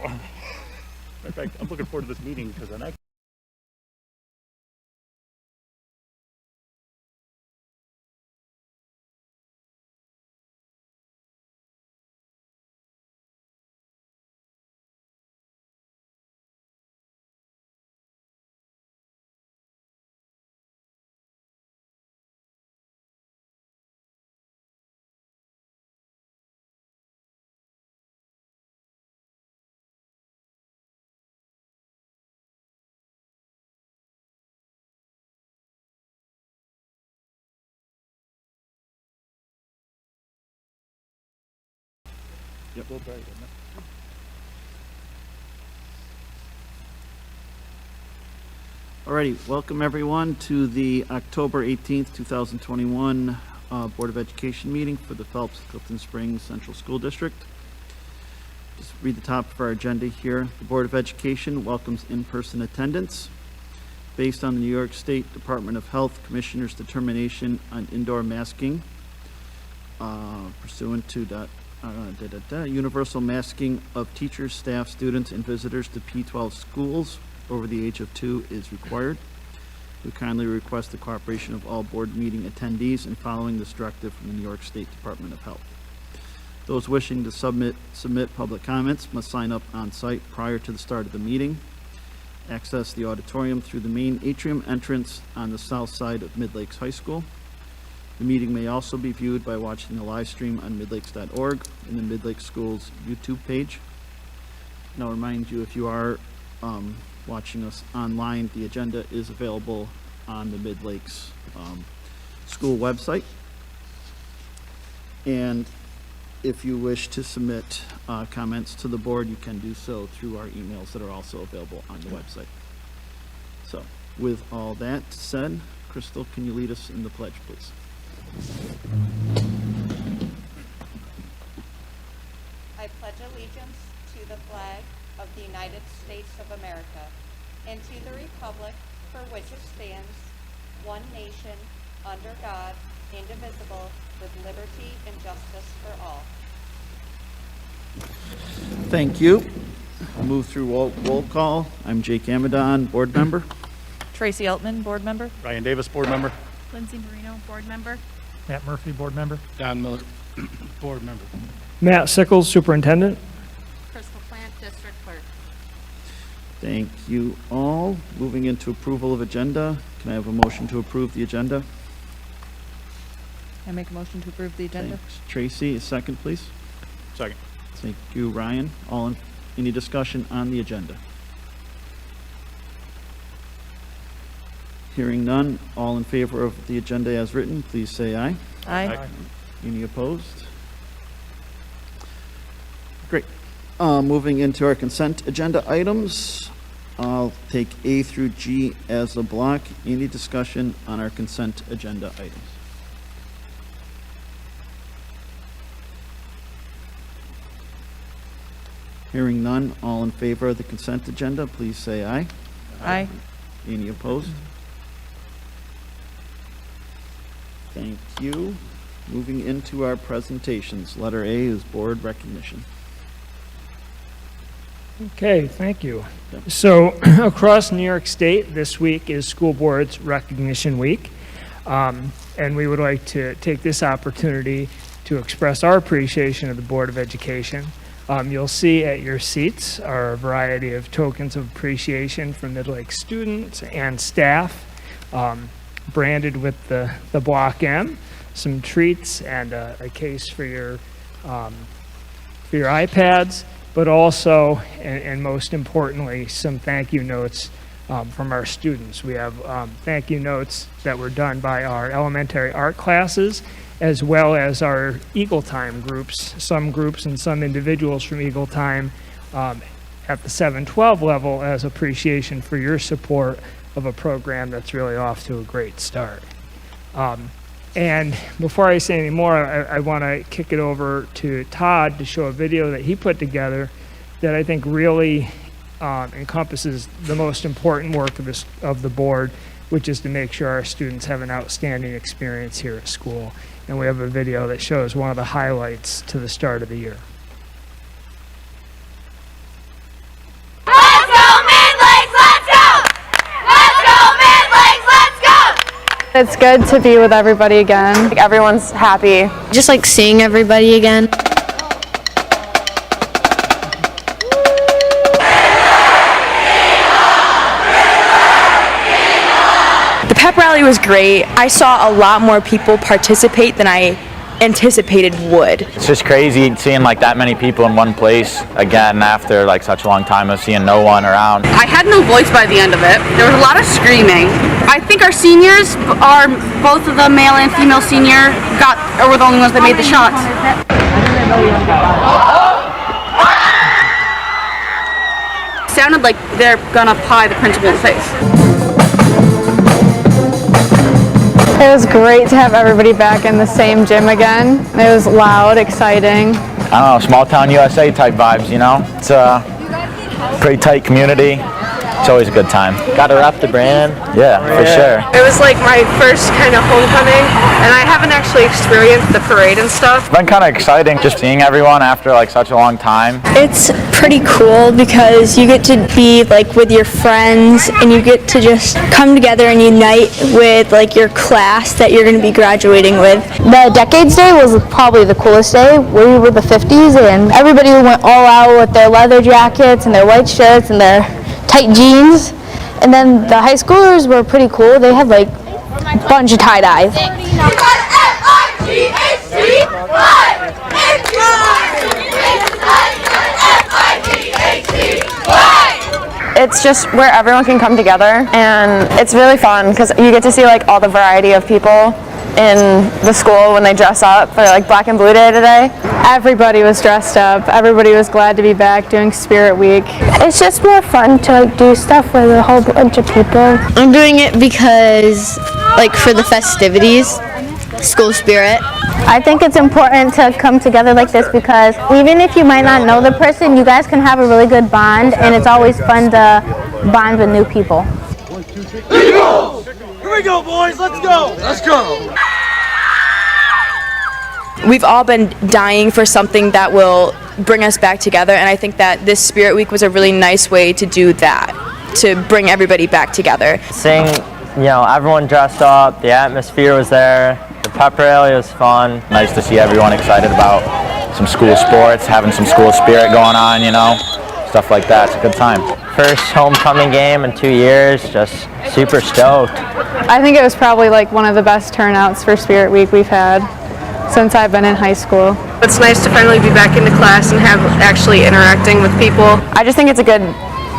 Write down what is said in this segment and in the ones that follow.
In fact, I'm looking forward to this meeting because then I Yep. A little bright, isn't it? Alrighty, welcome everyone to the October 18th, 2021 Board of Education meeting for the Phelps-Clifton Springs Central School District. Just read the top of our agenda here. The Board of Education welcomes in-person attendance based on the New York State Department of Health Commissioner's determination on indoor masking pursuant to universal masking of teachers, staff, students, and visitors to P12 schools over the age of 2 is required. We kindly request the cooperation of all board meeting attendees in following this directive from the New York State Department of Health. Those wishing to submit public comments must sign up on site prior to the start of the meeting. Access the auditorium through the main atrium entrance on the south side of Midlakes High School. The meeting may also be viewed by watching the live stream on midlakes.org and the Midlakes Schools YouTube page. And I'll remind you, if you are watching us online, the agenda is available on the Midlakes school website. And if you wish to submit comments to the board, you can do so through our emails that are also available on the website. So with all that said, Crystal, can you lead us in the pledge, please? I pledge allegiance to the flag of the United States of America and to the republic for which it stands, one nation, under God, indivisible, with liberty and justice for all. Thank you. I'll move through roll call. I'm Jake Amadon, board member. Tracy Altman, board member. Ryan Davis, board member. Lindsay Marino, board member. Matt Murphy, board member. Don Miller, board member. Matt Sickles, superintendent. Crystal Plant, district clerk. Thank you all. Moving into approval of agenda. Can I have a motion to approve the agenda? I make a motion to approve the agenda. Thanks. Tracy, a second, please. Second. Thank you, Ryan. Any discussion on the agenda? Hearing none, all in favor of the agenda as written, please say aye. Aye. Any opposed? Great. Moving into our consent agenda items, I'll take A through G as a block. Any discussion on our consent agenda items? Hearing none, all in favor of the consent agenda, please say aye. Aye. Any opposed? Thank you. Moving into our presentations. Letter A is board recognition. Okay, thank you. Yep. So across New York State, this week is School Boards Recognition Week. And we would like to take this opportunity to express our appreciation of the Board of Education. You'll see at your seats are a variety of tokens of appreciation from Midlakes students and staff, branded with the Block M, some treats, and a case for your iPads, but also, and most importantly, some thank you notes from our students. We have thank you notes that were done by our elementary art classes, as well as our Eagle Time groups, some groups and some individuals from Eagle Time at the 7-12 level, as appreciation for your support of a program that's really off to a great start. And before I say any more, I want to kick it over to Todd to show a video that he put together that I think really encompasses the most important work of the board, which is to make sure our students have an outstanding experience here at school. And we have a video that shows one of the highlights to the start of the year. It's good to be with everybody again. Like, everyone's happy. Just like seeing everybody again. The pep rally was great. I saw a lot more people participate than I anticipated would. It's just crazy seeing like that many people in one place again after like such a long time of seeing no one around. I had no voice by the end of it. There was a lot of screaming. I think our seniors are both of the male and female senior were the only ones that made the shots. Sounded like they're gonna pie the principal in the face. It was great to have everybody back in the same gym again. It was loud, exciting. I don't know, small town USA type vibes, you know? It's a pretty tight community. It's always a good time. Got to rep the brand. Yeah, for sure. It was like my first kind of homecoming, and I haven't actually experienced the parade and stuff. It's been kind of exciting just seeing everyone after like such a long time. It's pretty cool because you get to be like with your friends and you get to just come together and unite with like your class that you're going to be graduating with. The Decades Day was probably the coolest day. We were the 50s and everybody went all out with their leather jackets and their white shirts and their tight jeans. And then the high schoolers were pretty cool. They had like a bunch of tie-dyes. It's just where everyone can come together, and it's really fun because you get to see like all the variety of people in the school when they dress up for like Black and Blue Day today. Everybody was dressed up. Everybody was glad to be back doing Spirit Week. It's just more fun to like do stuff with a whole bunch of people. I'm doing it because like for the festivities, school spirit. I think it's important to come together like this because even if you might not know the person, you guys can have a really good bond, and it's always fun to bond with new people. 1, 2, 3, go! Here we go, boys, let's go! Let's go! We've all been dying for something that will bring us back together, and I think that this Spirit Week was a really nice way to do that, to bring everybody back together. Seeing, you know, everyone dressed up, the atmosphere was there. The pep rally was fun. Nice to see everyone excited about some school sports, having some school spirit going on, you know, stuff like that. It's a good time. First homecoming game in 2 years, just super stoked. I think it was probably like one of the best turnouts for Spirit Week we've had since I've been in high school. It's nice to finally be back into class and have actually interacting with people. I just think it's a good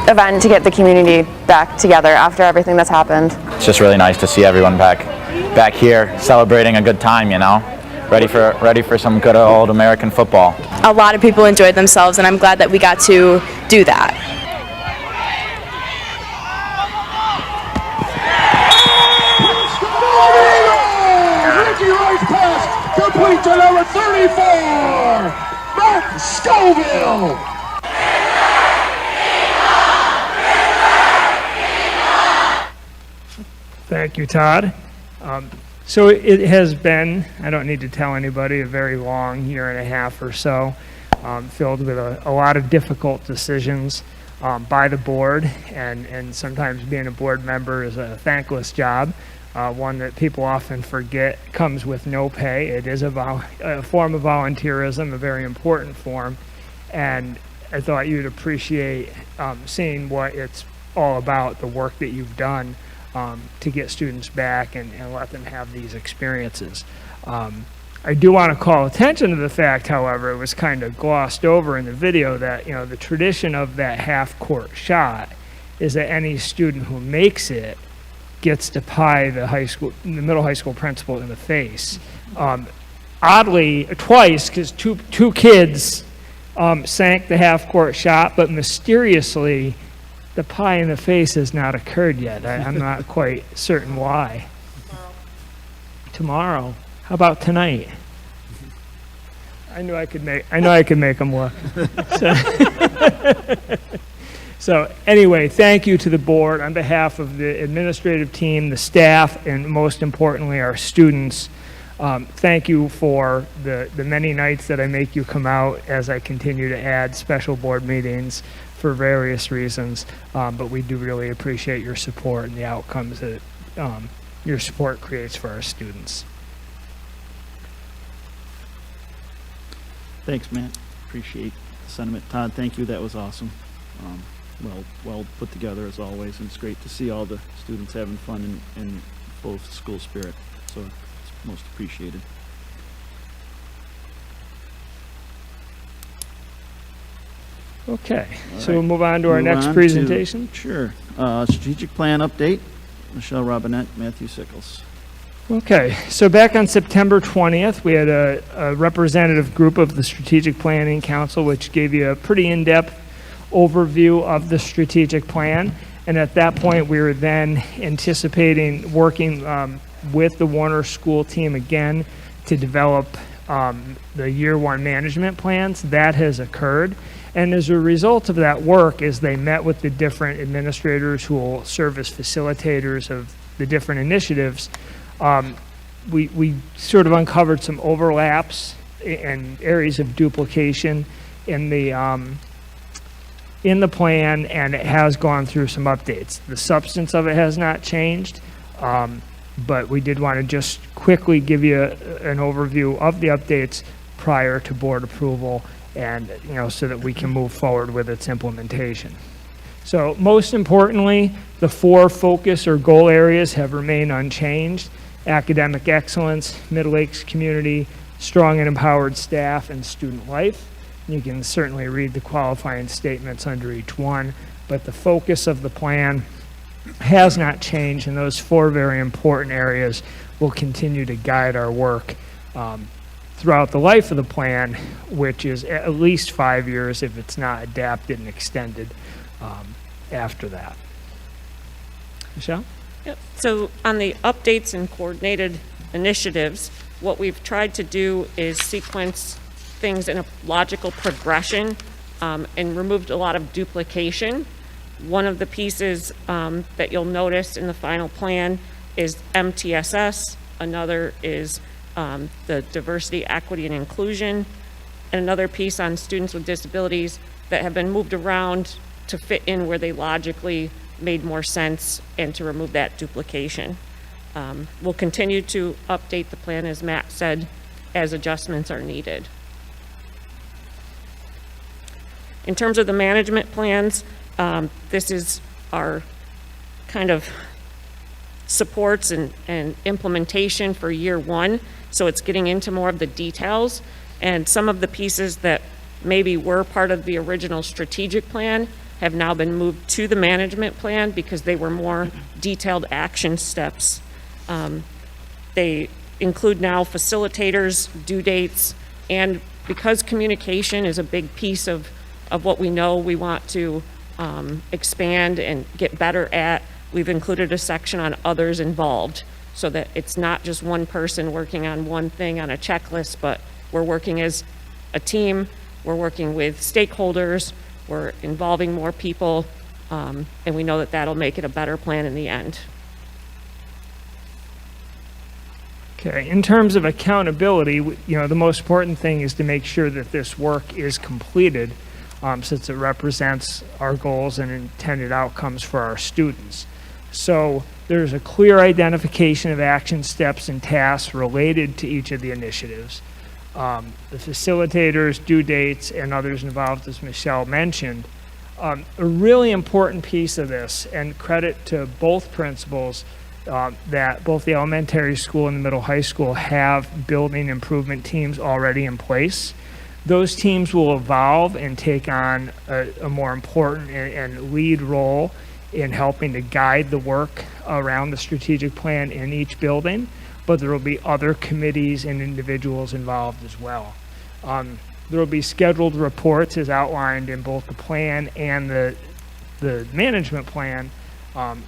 event to get the community back together after everything that's happened. It's just really nice to see everyone back here celebrating a good time, you know, ready for some good old American football. A lot of people enjoyed themselves, and I'm glad that we got to do that. Complete to number 34, Mark Scoville. Thank you, Todd. So it has been, I don't need to tell anybody, a very long year and a half or so, filled with a lot of difficult decisions by the board, and sometimes being a board member is a thankless job. One that people often forget comes with no pay. It is a form of volunteerism, a very important form, and I thought you'd appreciate seeing what it's all about, the work that you've done to get students back and let them have these experiences. I do want to call attention to the fact, however, it was kind of glossed over in the video that, you know, the tradition of that half-court shot is that any student who makes it gets to pie the middle high school principal in the face. Oddly, twice, because two kids sank the half-court shot, but mysteriously, the pie in the face has not occurred yet. I'm not quite certain why. Tomorrow. How about tonight? I knew I could make them look. So anyway, thank you to the board on behalf of the administrative team, the staff, and most importantly, our students. Thank you for the many nights that I make you come out as I continue to add special board meetings for various reasons. But we do really appreciate your support and the outcomes that your support creates for our students. Thanks, Matt. Appreciate the sentiment. Todd, thank you. That was awesome. Well put together as always, and it's great to see all the students having fun and full school spirit. So it's most appreciated. Okay, All so right. we'll move on to our Move next on presentation. Sure. Strategic plan update. Michelle Robinette, Matthew Sickles. Okay, so back on September 20th, we had a representative group of the Strategic Planning Council, which gave you a pretty in-depth overview of the strategic plan. And at that point, we were then anticipating working with the Warner School team again to develop the year one management plans. That has occurred. And as a result of that work, as they met with the different administrators who will serve as facilitators of the different initiatives, we sort of uncovered some overlaps and areas of duplication in the plan, and it has gone through some updates. The substance of it has not changed, but we did want to just quickly give you an overview of the updates prior to board approval, and so that we can move forward with its implementation. So most importantly, the 4 focus or goal areas have remained unchanged: academic excellence, Midlakes community, strong and empowered staff, and student life. You can certainly read the qualifying statements under each one, but the focus of the plan has not changed, and those 4 very important areas will continue to guide our work throughout the life of the plan, which is at least 5 years if it's not adapted and extended after that. Michelle? Yep. So on the updates and coordinated initiatives, what we've tried to do is sequence things in a logical progression and removed a lot of duplication. One of the pieces that you'll notice in the final plan is MTSS. Another is the diversity, equity, and inclusion. And another piece on students with disabilities that have been moved around to fit in where they logically made more sense and to remove that duplication. We'll continue to update the plan, as Matt said, as adjustments are needed. In terms of the management plans, this is our kind of supports and implementation for year one. So it's getting into more of the details, and some of the pieces that maybe were part of the original strategic plan have now been moved to the management plan because they were more detailed action steps. They include now facilitators, due dates, and because communication is a big piece of what we know we want to expand and get better at, we've included a section on others involved so that it's not just one person working on one thing on a checklist, but we're working as a team, we're working with stakeholders, we're involving more people, and we know that that'll make it a better plan in the end. Okay, in terms of accountability, the most important thing is to make sure that this work is completed, since it represents our goals and intended outcomes for our students. So there's a clear identification of action steps and tasks related to each of the initiatives. The facilitators, due dates, and others involved, as Michelle mentioned. A really important piece of this, and credit to both principals, that both the elementary school and the middle high school have building improvement teams already in place. Those teams will evolve and take on a more important and lead role in helping to guide the work around the strategic plan in each building, but there will be other committees and individuals involved as well. There will be scheduled reports as outlined in both the plan and the management plan,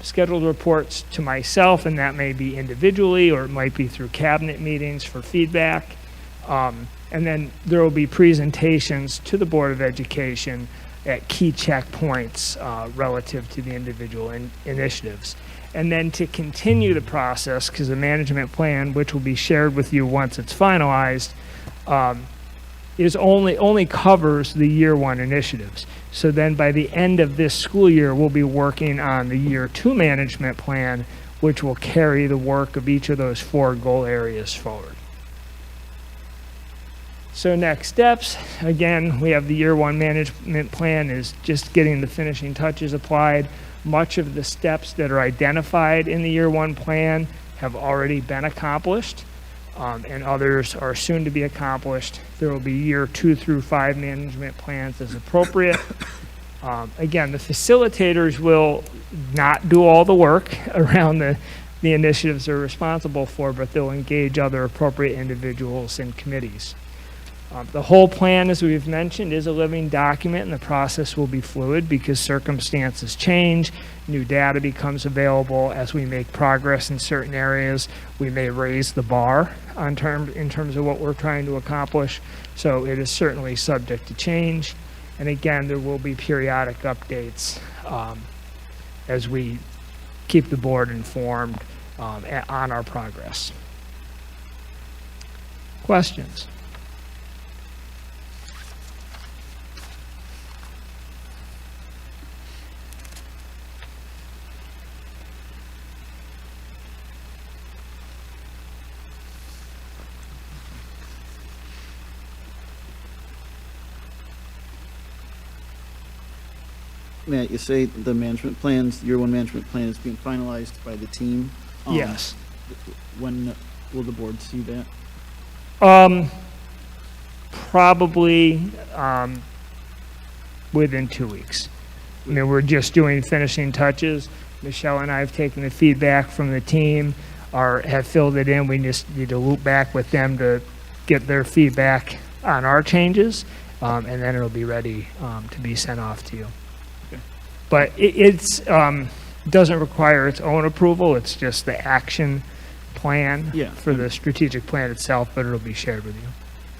scheduled reports to myself, and that may be individually or it might be through cabinet meetings for feedback. And then there will be presentations to the Board of Education at key checkpoints relative to the individual initiatives. And then to continue the process, because the management plan, which will be shared with you once it's finalized, is only covers the year one initiatives. So then by the end of this school year, we'll be working on the year two management plan, which will carry the work of each of those 4 goal areas forward. So next steps, again, we have the year 1 management plan is just getting the finishing touches applied. Much of the steps that are identified in the year 1 plan have already been accomplished, and others are soon to be accomplished. There will be year 2 through 5 management plans as appropriate. Again, the facilitators will not do all the work around the initiatives they're responsible for, but they'll engage other appropriate individuals and committees. The whole plan, as we've mentioned, is a living document, and the process will be fluid because circumstances change, new data becomes available. As we make progress in certain areas, we may raise the bar in terms of what we're trying to accomplish. So it is certainly subject to change. And again, there will be periodic updates as we keep the board informed on our progress. Questions? Matt, you say the management plans, year 1 management plan is being finalized by the team. Yes. When will the board see that? Probably within 2 weeks. I mean, we're just doing finishing touches. Michelle and I have taken the feedback from the team, have filled it in. We just need to loop back with them to get their feedback on our changes, and then it'll be ready to be sent off to you. But it's doesn't require its own approval. It's just the action plan for the strategic plan itself, but it'll be shared with you.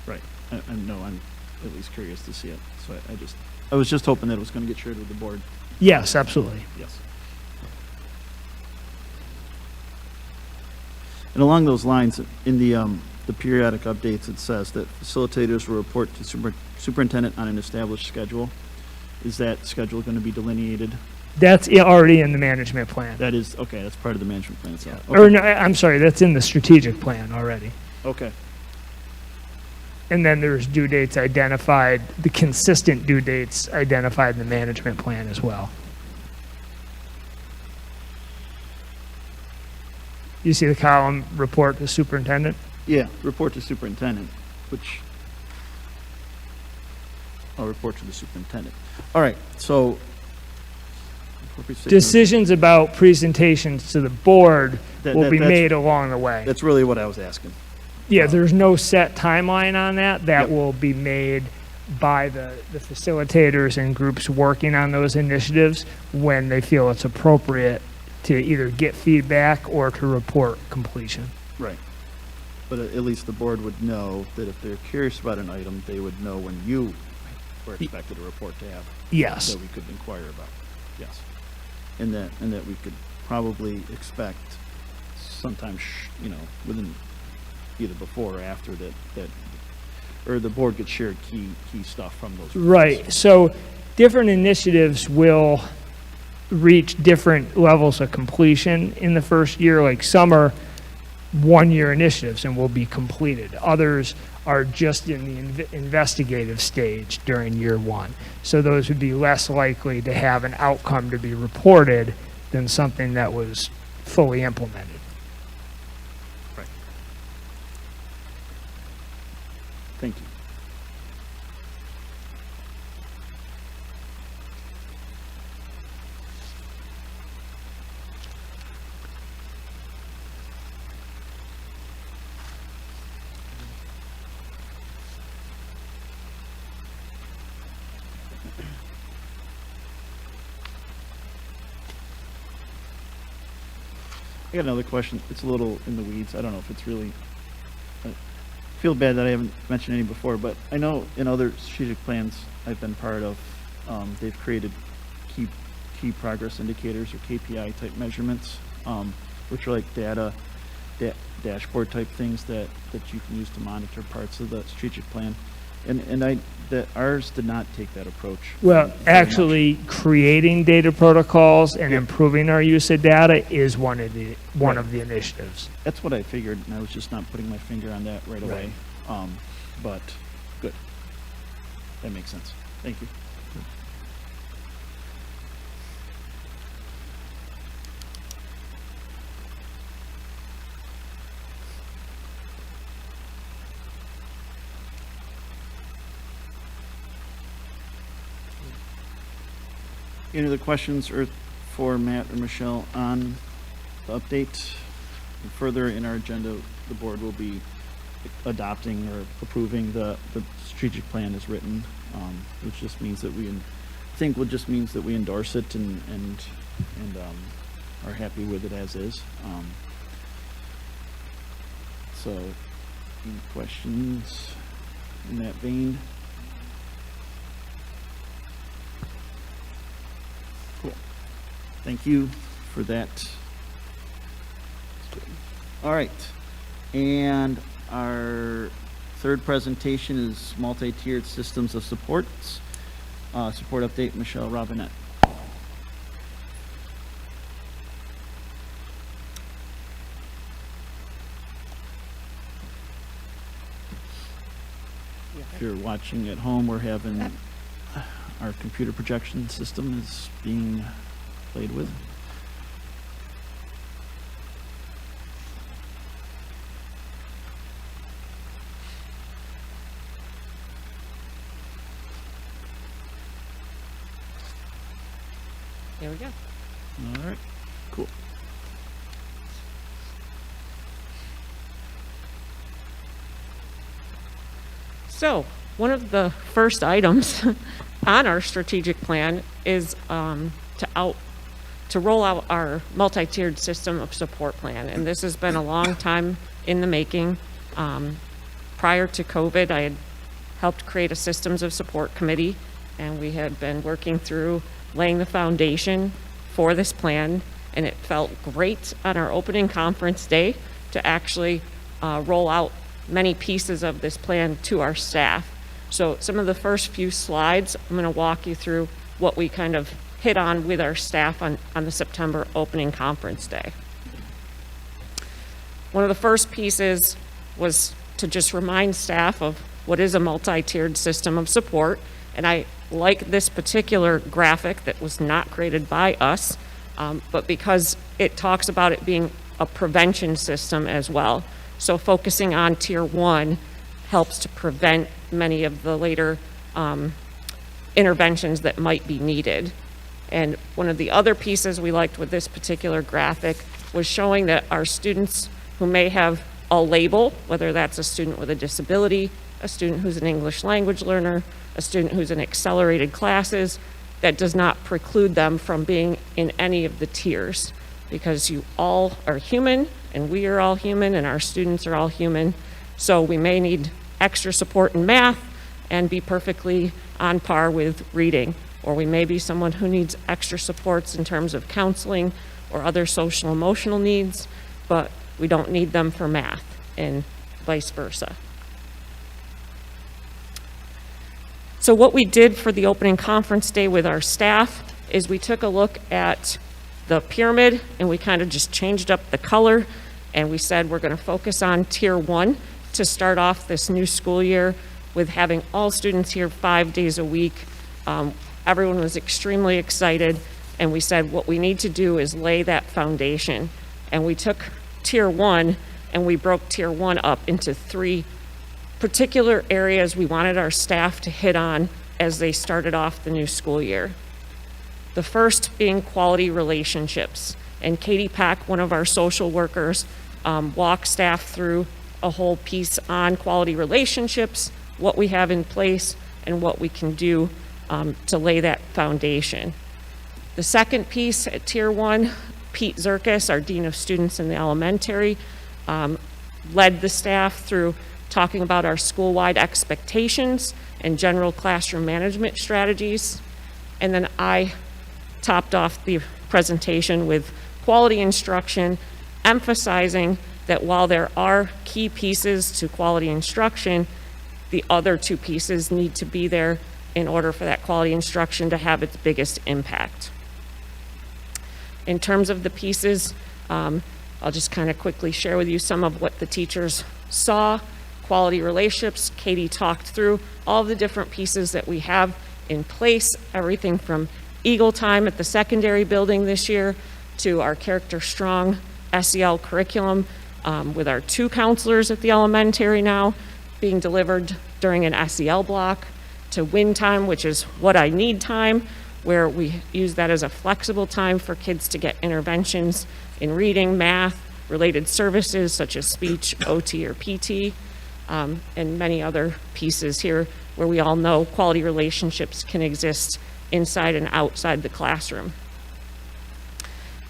Right. I know I'm at least curious to see it. So I was just hoping that it was going to get shared with the board. Yes, absolutely. Yes. And along those lines, in the periodic updates, it says that facilitators will report to superintendent on an established schedule. Is that schedule going to be delineated? That's already in the management plan. That is, okay, that's part of the management plan itself. Yeah. Or no, I'm sorry, that's in the strategic plan already. Okay. And then there's due dates identified, the consistent due dates identified in the management plan as well. You see the column, report to superintendent? Yeah, report to superintendent, which, I'll report to the superintendent. All right, so. Decisions about presentations to the board will be made along the way. That's really what I was asking. Yeah, there's no set timeline on that. That will be made by the facilitators and groups working on those initiatives when they feel it's appropriate to either get feedback or to report completion. Right. But at least the board would know that if they're curious about an item, they would know when you were expected a report to have. Yes. That we could inquire about. Yes. And that we could probably expect sometime, within either before or after that, or the board could share key stuff from those reports. Right. So different initiatives will reach different levels of completion in the first year. Like some are 1-year initiatives and will be completed. Others are just in the investigative stage during year 1. So those would be less likely to have an outcome to be reported than something that was fully implemented. Right. Thank you. I got another question. It's a little in the weeds. I don't know if it's really. I feel bad that I haven't mentioned any before, but I know in other strategic plans I've been part of, they've created key progress indicators or KPI type measurements, which are like dashboard type things that you can use to monitor parts of the strategic plan. that ours did not take that approach. Well, very much. actually, creating data protocols and improving our use of data is one of the initiatives. That's what I figured, and I was just not putting my finger on that right away. But, good. That makes sense. Thank you. Any other questions for Matt or Michelle on the update? And further in our agenda, the board will be adopting or approving the strategic plan as written, which just means that we endorse it and are happy with it as is. So, any questions in that vein? Cool. Thank you for that. All right. And our third presentation is multi-tiered systems of supports. Support update, Michelle Robinette. If you're watching at home, we're having our computer projection system is being played with. There we go. All right, cool. So, one of the first items on our strategic plan is to roll out our multi-tiered system of support plan. And this has been a long time in the making. Prior to COVID, I had helped create a systems of support committee, and we had been working through laying the foundation for this plan, and it felt great on our opening conference day to actually roll out many pieces of this plan to our staff. So some of the first few slides, I'm going to walk you through what we kind of hit on with our staff on the September opening conference day. One of the first pieces was to just remind staff of what is a multi-tiered system of support. And I like this particular graphic that was not created by us, but because it talks about it being a prevention system as well. So focusing on tier 1 helps to prevent many of the later interventions that might be needed. And one of the other pieces we liked with this particular graphic was showing that our students who may have a label, whether that's a student with a disability, a student who's an English language learner, a student who's in accelerated classes, that does not preclude them from being in any of the tiers, because you all are human, and we are all human, and our students are all human. So we may need extra support in math and be perfectly on par with reading, or we may be someone who needs extra supports in terms of counseling or other social emotional needs, but we don't need them for math, and vice versa. So what we did for the opening conference day with our staff is we took a look at the pyramid and we kind of just changed up the color, and we said we're going to focus on tier 1 to start off this new school year with having all students here 5 days a week. Everyone was extremely excited, and we said what we need to do is lay that foundation. And we took tier 1 and we broke tier 1 up into 3 particular areas we wanted our staff to hit on as they started off the new school year. The first being quality relationships. And Katie Pack, one of our social workers, walked staff through a whole piece on quality relationships, what we have in place, and what we can do to lay that foundation. The second piece at tier 1, Pete Zirkus, our Dean of Students in the elementary, led the staff through talking about our school-wide expectations and general classroom management strategies. And then I topped off the presentation with quality instruction, emphasizing that while there are key pieces to quality instruction, The other two pieces need to be there in order for that quality instruction to have its biggest impact. In terms of the pieces, I'll just kind of quickly share with you some of what the teachers saw. Quality relationships, Katie talked through all the different pieces that we have in place, everything from Eagle Time at the secondary building this year to our Character Strong SEL curriculum with our 2 counselors at the elementary now being delivered during an SEL block, to Win Time, which is What I Need Time, where we use that as a flexible time for kids to get interventions in reading, math, related services such as speech, OT, or PT, and many other pieces here where we all know quality relationships can exist inside and outside the classroom.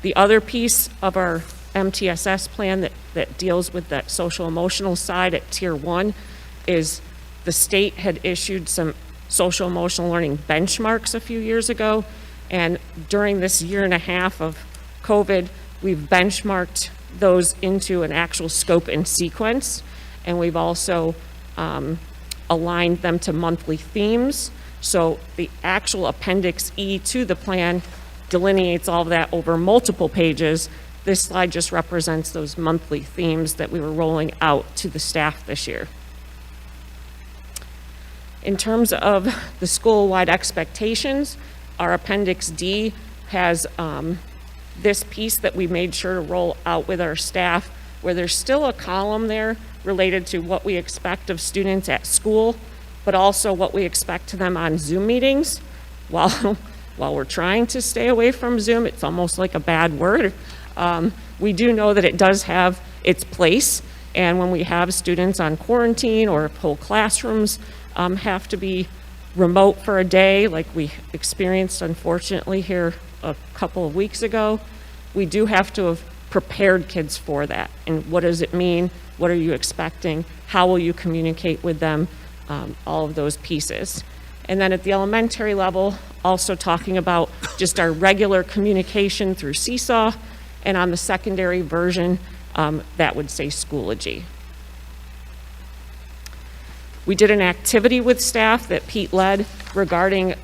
The other piece of our MTSS plan that deals with that social emotional side at Tier 1 is the state had issued some social emotional learning benchmarks a few years ago, and during this 1.5 years of COVID, we've benchmarked those into an actual scope and sequence, and we've also aligned them to monthly themes. So the actual Appendix E to the plan delineates all of that over multiple pages. This slide just represents those monthly themes that we were rolling out to the staff this year. In terms of the school-wide expectations, our Appendix D has this piece that we made sure to roll out with our staff, where there's still a column there related to what we expect of students at school, but also what we expect to them on Zoom meetings. While we're trying to stay away from Zoom, it's almost like a bad word. We do know that it does have its place, and when we have students on quarantine or if whole classrooms have to be remote for a day, like we experienced unfortunately here a couple of weeks ago, we do have to have prepared kids for that. And what does it mean? What are you expecting? How will you communicate with them? All of those pieces. And then at the elementary level, also talking about just our regular communication through Seesaw, and on the secondary version, that would say Schoology. We did an activity with staff that Pete led regarding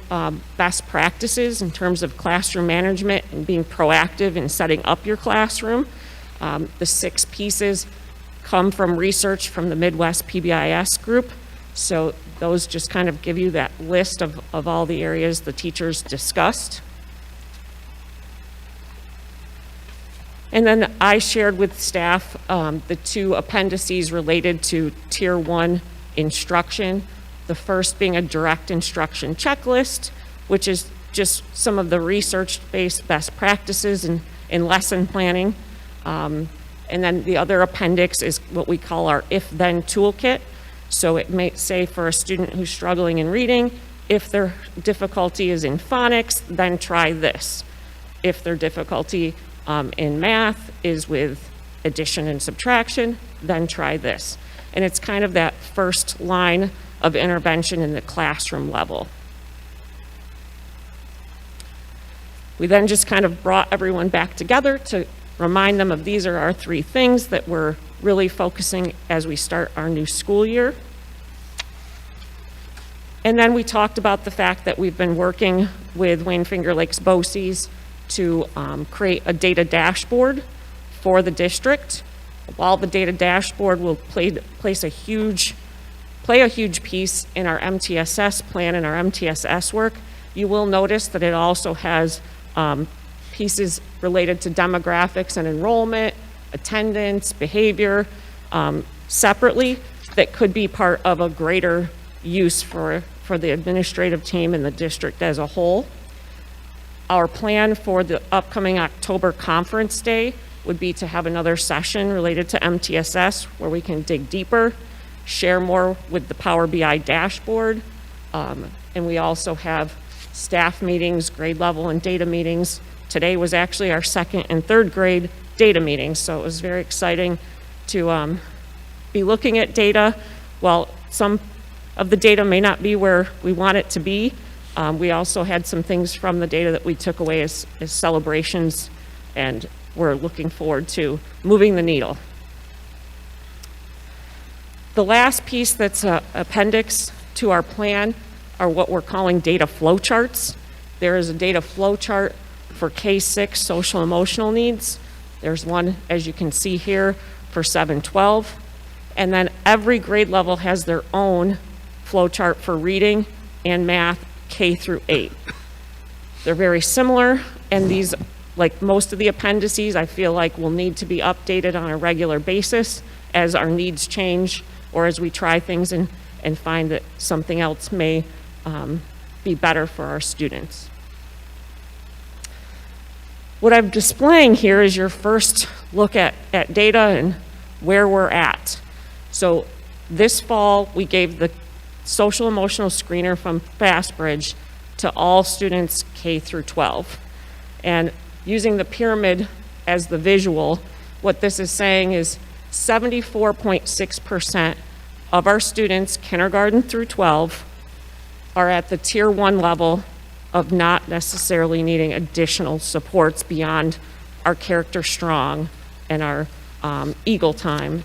best practices in terms of classroom management and being proactive in setting up your classroom. The 6 pieces come from research from the Midwest PBIS group. So those just kind of give you that list of all the areas the teachers discussed. And then I shared with staff the 2 appendices related to Tier 1 instruction. The first being a direct instruction checklist, which is just some of the research-based best practices in lesson planning. And then the other appendix is what we call our if-then toolkit. So it may say for a student who's struggling in reading, if their difficulty is in phonics, then try this. If their difficulty in math is with addition and subtraction, then try this. And it's kind of that first line of intervention in the classroom level. We then just kind of brought everyone back together to remind them of these are our 3 things that we're really focusing as we start our new school year. And then we talked about the fact that we've been working with Wayne Finger Lakes BOCES to create a data dashboard for the district. While the data dashboard will play a huge piece in our MTSS plan and our MTSS work, you will notice that it also has pieces related to demographics and enrollment, attendance, behavior, separately, that could be part of a greater use for the administrative team and the district as a whole. Our plan for the upcoming October conference day would be to have another session related to MTSS where we can dig deeper, share more with the Power BI dashboard, and we also have staff meetings, grade level and data meetings. Today was actually our 2nd and 3rd grade data meetings, so it was very exciting to be looking at data. While some of the data may not be where we want it to be, we also had some things from the data that we took away as celebrations, and we're looking forward to moving the needle. The last piece that's an appendix to our plan are what we're calling data flow charts. There is a data flow chart for K-6 social emotional needs. There's one, as you can see here, for 7-12. And then every grade level has their own flow chart for reading and math K through 8. They're very similar, and these, like most of the appendices, I feel like will need to be updated on a regular basis as our needs change or as we try things and find that something else may be better for our students. What I'm displaying here is your first look at data and where we're at. So this fall, we gave the social emotional screener from Fastbridge to all students K through 12. And using the pyramid as the visual, what this is saying is 74.6% of our students, kindergarten through 12, are at the tier 1 level of not necessarily needing additional supports beyond our character strong and our Eagle time.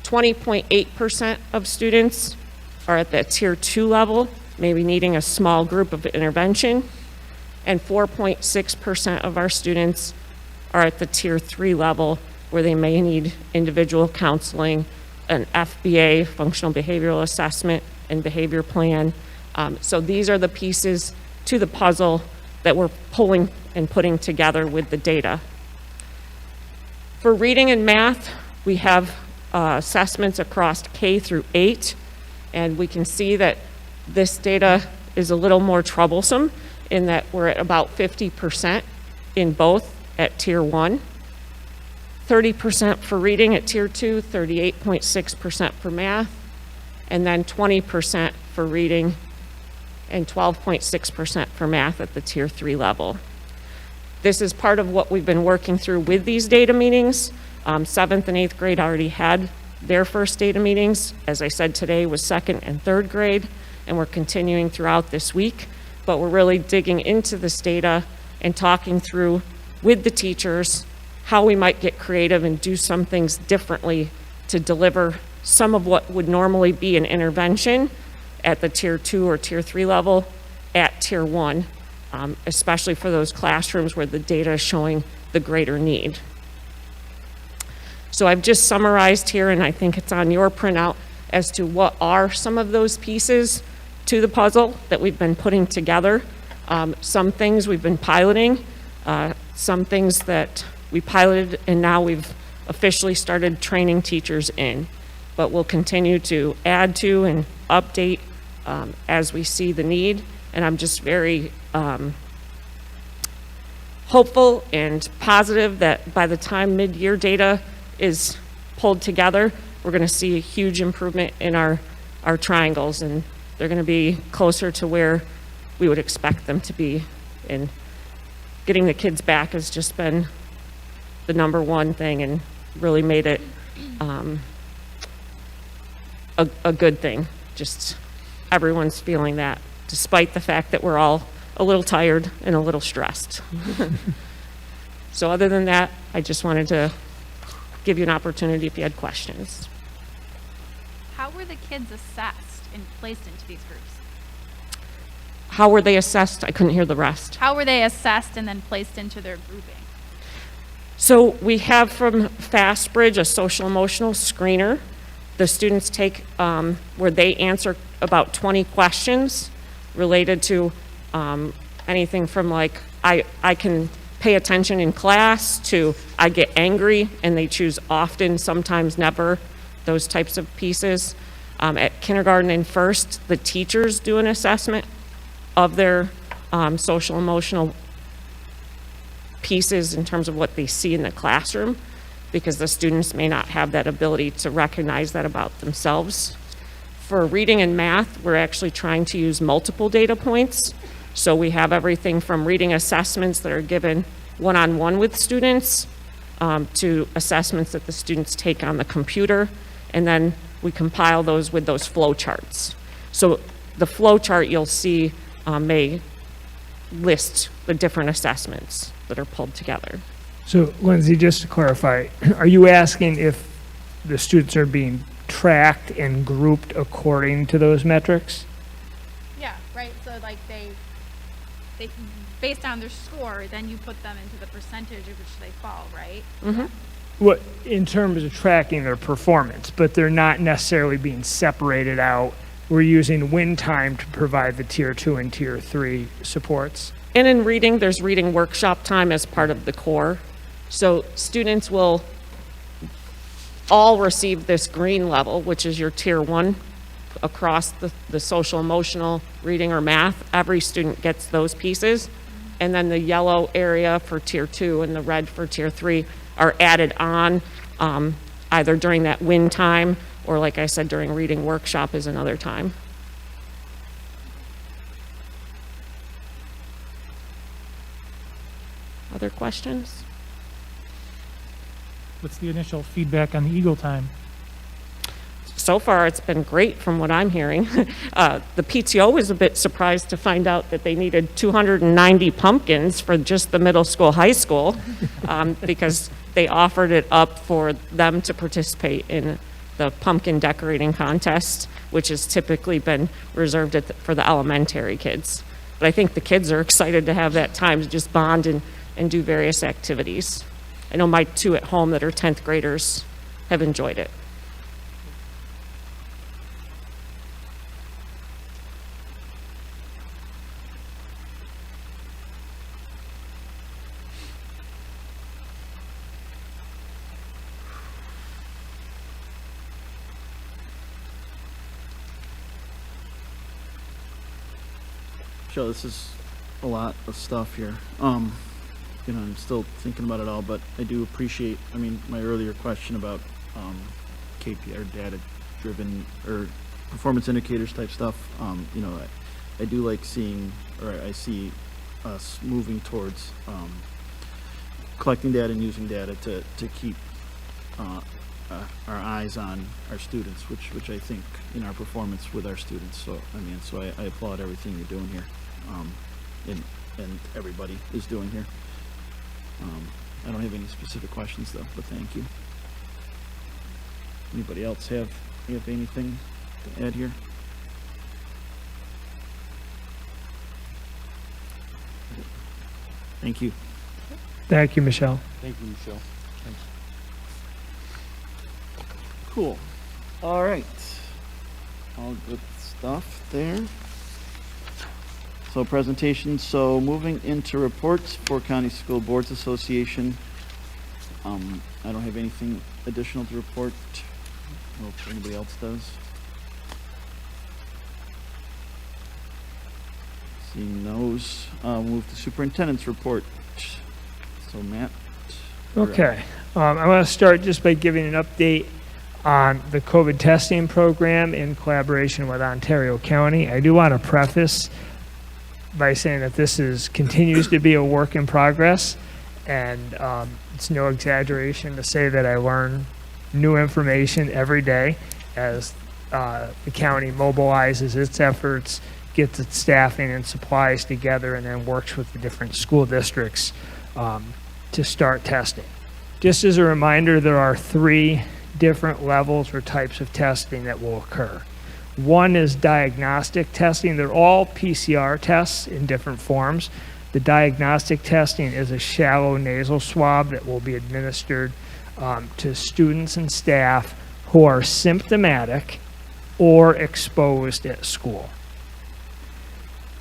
20.8% of students are at that tier 2 level, maybe needing a small group of intervention, and 4.6% of our students are at the tier 3 level where they may need individual counseling, an FBA, functional behavioral assessment, and behavior plan. So these are the pieces to the puzzle that we're pulling and putting together with the data. For reading and math, we have assessments across K through 8, and we can see that this data is a little more troublesome in that we're at about 50% in both at tier 1, 30% for reading at tier 2, 38.6% for math, and then 20% for reading and 12.6% for math at the tier 3 level. This is part of what we've been working through with these data meetings. 7th and 8th grade already had their first data meetings. As I said, today was 2nd and 3rd grade, and we're continuing throughout this week. But we're really digging into this data and talking through with the teachers how we might get creative and do some things differently to deliver some of what would normally be an intervention at the tier 2 or tier 3 level at tier 1, especially for those classrooms where the data is showing the greater need. So I've just summarized here, and I think it's on your printout, as to what are some of those pieces to the puzzle that we've been putting together. Some things we've been piloting, some things that we piloted and now we've officially started training teachers in. But we'll continue to add to and update as we see the need. And I'm just very hopeful and positive that by the time mid-year data is pulled together, we're going to see a huge improvement in our triangles, and they're going to be closer to where we would expect them to be. And getting the kids back has just been the #1 thing and really made it a good thing. Just everyone's feeling that, despite the fact that we're all a little tired and a little stressed. So other than that, I just wanted to give you an opportunity if you had questions. How were the kids assessed and placed into these groups? How were they assessed? I couldn't hear the rest. How were they assessed and then placed into their grouping? So we have from Fastbridge a social emotional screener. The students take where they answer about 20 questions related to anything from like, I can pay attention in class to I get angry, and they choose often, sometimes never, those types of pieces. At kindergarten and first, the teachers do an assessment of their social emotional pieces in terms of what they see in the classroom, because the students may not have that ability to recognize that about themselves. For reading and math, we're actually trying to use multiple data points. So we have everything from reading assessments that are given one-on-one with students to assessments that the students take on the computer, and then we compile those with those flow charts. So the flow chart you'll see may list the different assessments that are pulled together. So Lindsay, just to clarify, are you asking if the students are being tracked and grouped according to those metrics. Yeah, right. So like they based on their score, then you put them into the percentage of which they fall, right? Mm-hmm. What, in terms of tracking their performance, but they're not necessarily being separated out. We're using win time to provide the tier 2 and tier 3 supports. And in reading, there's reading workshop time as part of the core. So students will all receive this green level, which is your tier 1 across the social, emotional, reading, or math. Every student gets those pieces. And then the yellow area for tier 2 and the red for tier 3 are added on either during that win time or, like I said, during reading workshop is another time. Other questions? What's the initial feedback on the Eagle time? So far, it's been great from what I'm hearing. The PTO was a bit surprised to find out that they needed 290 pumpkins for just the middle school, high school, because they offered it up for them to participate in the pumpkin decorating contest, which has typically been reserved for the elementary kids. But I think the kids are excited to have that time to just bond and do various activities. I know my 2 at home that are 10th graders have enjoyed it. Joe, this is a lot of stuff here. You know, I'm still thinking about it all, but I do appreciate, I mean, my earlier question about KPI or data-driven or performance indicators type stuff. You know, I do like seeing, or I see us moving towards collecting data and using data to keep our eyes on our students, which I think in our performance with our students. So I mean, so I applaud everything you're doing here, and everybody is doing here. I don't have any specific questions though, but thank you. Anybody else have anything to add here? Thank you. Thank you, Michelle. Thank you, Michelle. Thanks. Cool. All right. All good stuff there. So presentations. So moving into reports for County School Boards Association. I don't have anything additional to report. I don't know if anybody else does. Seeing those, move to superintendent's report. So Matt. Okay. I want to start just by giving an update on the COVID testing program in collaboration with Ontario County. I do want to preface by saying that this continues to be a work in progress, and it's no exaggeration to say that I learn new information every day as the county mobilizes its efforts, gets its staffing and supplies together, and then works with the different school districts to start testing. Just as a reminder, there are 3 different levels or types of testing that will occur. One is diagnostic testing. They're all PCR tests in different forms. The diagnostic testing is a shallow nasal swab that will be administered to students and staff who are symptomatic or exposed at school.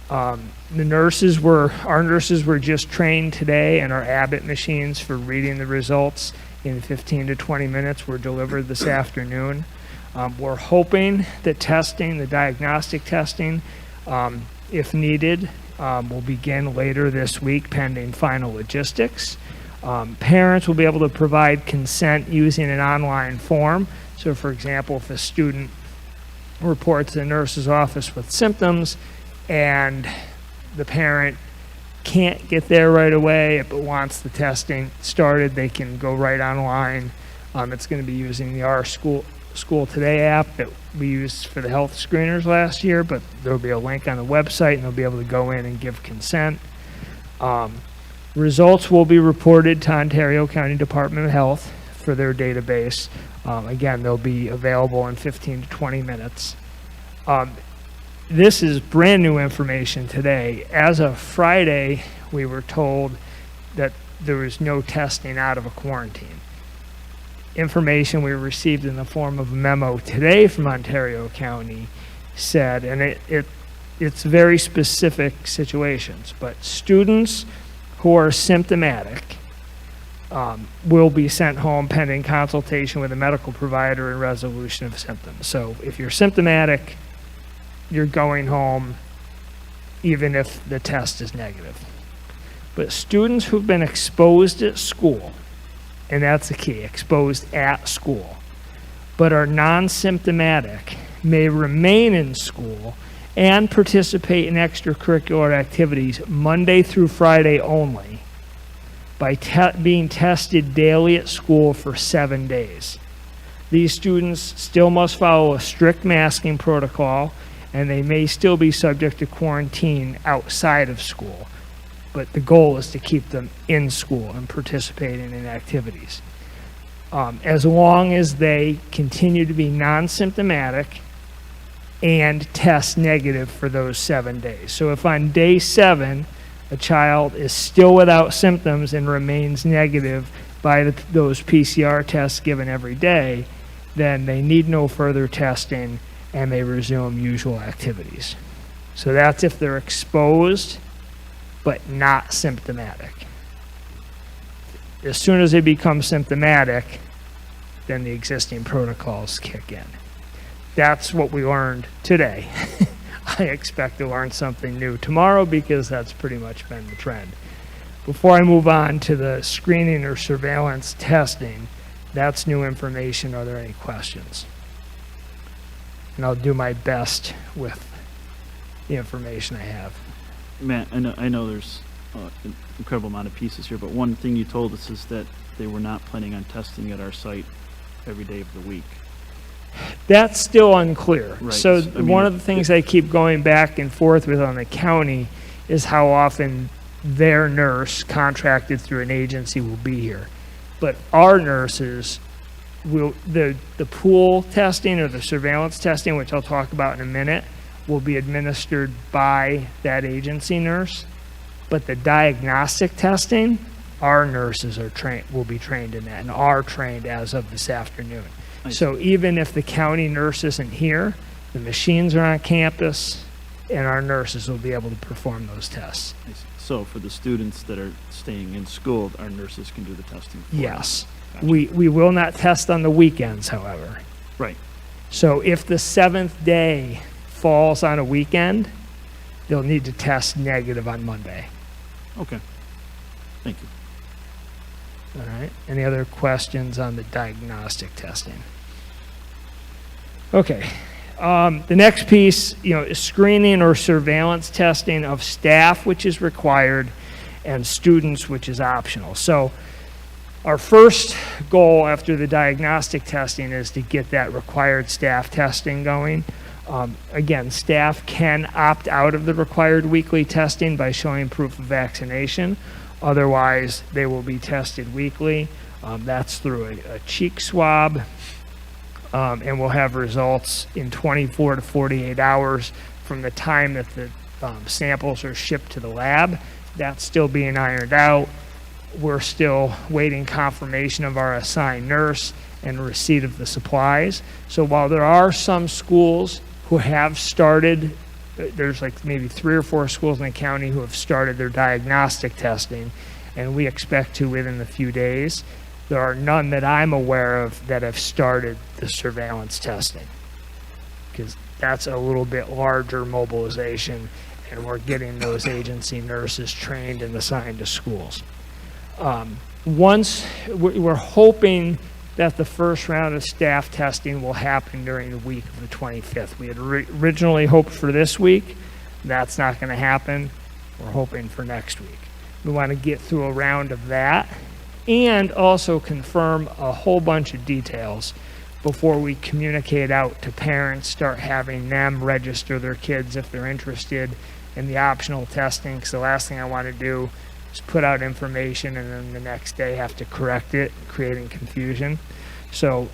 Our nurses were just trained today, and our Abbott machines for reading the results in 15 to 20 minutes were delivered this afternoon. We're hoping that the diagnostic testing, if needed, will begin later this week pending final logistics. Parents will be able to provide consent using an online form. So for example, if a student reports to the nurse's office with symptoms and the parent can't get there right away but wants the testing started, they can go right online. It's going to be using the Our School Today app that we used for the health screeners last year, but there'll be a link on the website and they'll be able to go in and give consent. Results will be reported to Ontario County Department of Health for their database. Again, they'll be available in 15 to 20 minutes. This is brand new information today. As of Friday, we were told that there was no testing out of a quarantine. Information we received in the form of a memo today from Ontario County said, and it's very specific situations, but students who are symptomatic will be sent home pending consultation with a medical provider and resolution of symptoms. So if you're symptomatic, you're going home even if the test is negative. But students who've been exposed at school, and that's the key, exposed at school, but are non-symptomatic, may remain in school and participate in extracurricular activities Monday through Friday only by being tested daily at school for 7 days. These students still must follow a strict masking protocol, and they may still be subject to quarantine outside of school. But the goal is to keep them in school and participating in activities. As long as they continue to be non-symptomatic and test negative for those 7 days. So if on day 7, a child is still without symptoms and remains negative by those PCR tests given every day, then they need no further testing and they resume usual activities. So that's if they're exposed but not symptomatic. As soon as they become symptomatic, then the existing protocols kick in. That's what we learned today. I expect to learn something new tomorrow because that's pretty much been the trend. Before I move on to the screening or surveillance testing, that's new information. Are there any questions? And I'll do my best with the information I have. Matt, I know there's an incredible amount of pieces here, but one thing you told us is that they were not planning on testing at our site every day of the week. That's still unclear. Right. So I mean, one of the things I keep going back and forth with on the county is how often their nurse contracted through an agency will be here. But our nurses will, the pool testing or the surveillance testing, which I'll talk about in a minute, will be administered by that agency nurse. But the diagnostic testing, our nurses are will be trained in that and are trained as of this afternoon. So even if the county nurse isn't here, the machines are on campus and our nurses will be able to perform those tests. So for the students that are staying in school, our nurses can do the testing for them. Yes. Gotcha. We will not test on the weekends, however. Right. So if the 7th day falls on a weekend, they'll need to test negative on Monday. Okay. Thank you. All right. Any other questions on the diagnostic testing? Okay. The next piece, is screening or surveillance testing of staff, which is required, and students, which is optional. So our first goal after the diagnostic testing is to get that required staff testing going. Again, staff can opt out of the required weekly testing by showing proof of vaccination. Otherwise, they will be tested weekly. That's through a cheek swab, and we'll have results in 24 to 48 hours from the time that the samples are shipped to the lab. That's still being ironed out. We're still waiting confirmation of our assigned nurse and receipt of the supplies. So while there are some schools who have started, there's like maybe 3 or 4 schools in the county who have started their diagnostic testing, and we expect to within a few days. There are none that I'm aware of that have started the surveillance testing, because that's a little bit larger mobilization, and we're getting those agency nurses trained and assigned to schools. Once we're hoping that the first round of staff testing will happen during the week of the 25th. We had originally hoped for this week. That's not going to happen. We're hoping for next week. We want to get through a round of that and also confirm a whole bunch of details before we communicate out to parents, start having them register their kids if they're interested in the optional testing, because the last thing I want to do is put out information and then the next day have to correct it, creating confusion. So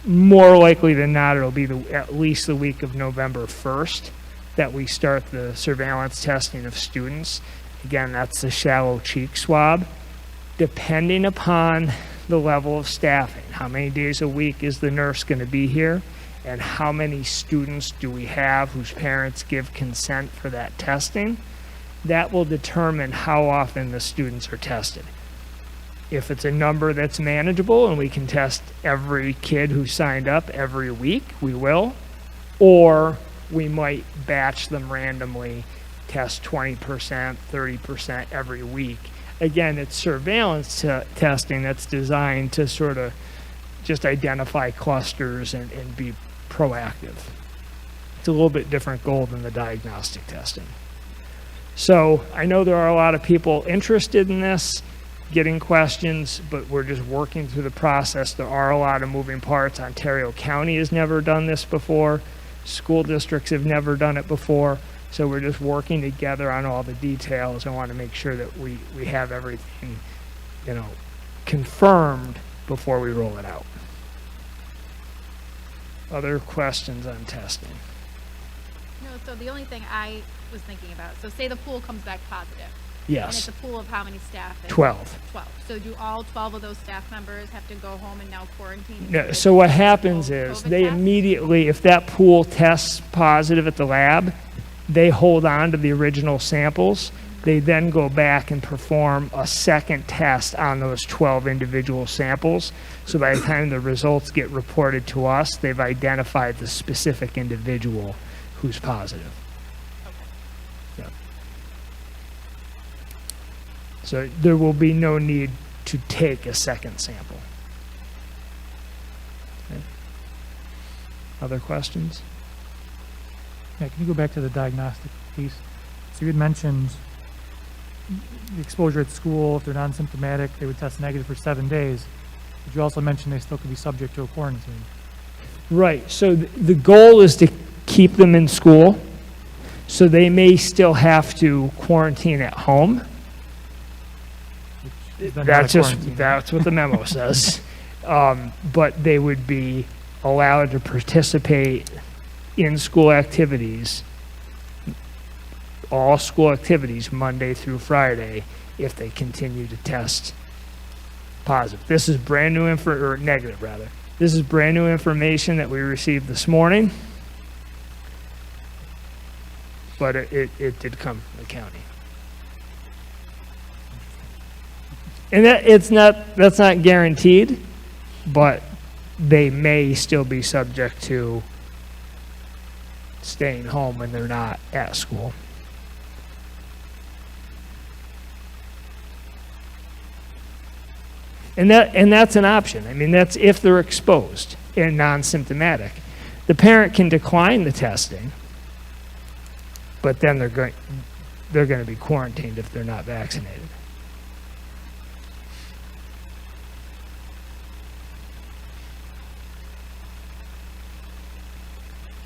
more likely than not, it'll be at least the week of November 1st that we start the surveillance testing of students. Again, that's the shallow cheek swab. Depending upon the level of staffing, how many days a week is the nurse going to be here, and how many students do we have whose parents give consent for that testing, that will determine how often the students are tested. If it's a number that's manageable and we can test every kid who signed up every week, we will. Or we might batch them randomly, test 20%, 30% every week. Again, it's surveillance testing that's designed to sort of just identify clusters and be proactive. It's a little bit different goal than the diagnostic testing. So I know there are a lot of people interested in this, getting questions, but we're just working through the process. There are a lot of moving parts. Ontario County has never done this before. School districts have never done it before. So we're just working together on all the details. I want to make sure that we have everything, confirmed before we roll it out. Other questions on testing? No, so the only thing I was thinking about, so say the pool comes back positive. Yes. And it's a pool of how many staff? 12. 12. So do all 12 of those staff members have to go home and now quarantine? No, so what happens is they immediately, if that pool tests positive at the lab, they hold on to the original samples. They then go back and perform a second test on those 12 individual samples. So by the time the results get reported to us, they've identified the specific individual who's positive. Yeah. So there will be no need to take a second sample. Okay. Other questions? Yeah, can you go back to the diagnostic piece? So you had mentioned the exposure at school, if they're non-symptomatic, they would test negative for 7 days. But you also mentioned they still could be subject to a quarantine. Right, so the goal is to keep them in school, so they may still have to quarantine at home. That's what the memo says. But they would be allowed to participate in school activities, all school activities, Monday through Friday, if they continue to test positive. This is brand new negative rather. This is brand new information that we received this morning, but it did come from the county. And that's not guaranteed, but they may still be subject to staying home when they're not at school. And that's an option. I mean, that's if they're exposed and non-symptomatic. The parent can decline the testing, but then they're going to be quarantined if they're not vaccinated.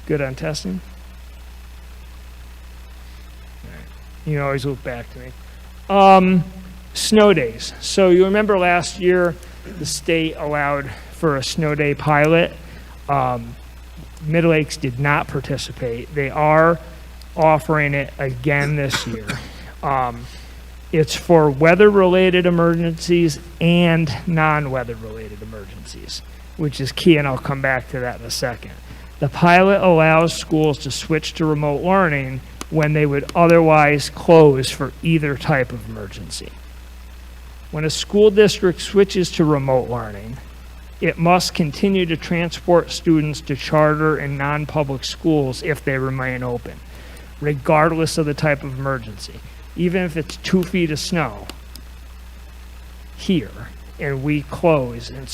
Good on testing? All right. You can always look back to me. Snow days. So you remember last year the state allowed for a snow day pilot. Midlakes did not participate. They are offering it again this year. It's for weather-related emergencies and non-weather-related emergencies, which is key, and I'll come back to that in a second. The pilot allows schools to switch to remote learning when they would otherwise close for either type of emergency. When a school district switches to remote learning, it must continue to transport students to charter and non-public schools if they remain open, regardless of the type of emergency. Even if it's 2 feet of snow here and we close and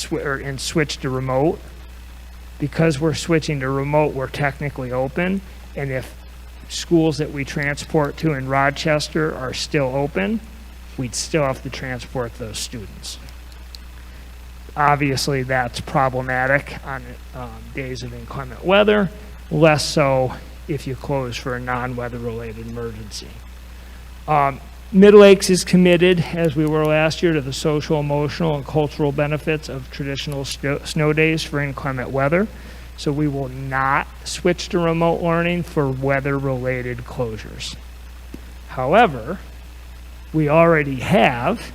switch to remote, because we're switching to remote, we're technically open, and if schools that we transport to in Rochester are still open, we'd still have to transport those students. Obviously, that's problematic on days of inclement weather, less so if you close for a non-weather related emergency. Midlakes is committed, as we were last year, to the social, emotional, and cultural benefits of traditional snow days for inclement weather. So we will not switch to remote learning for weather-related closures. However, we already have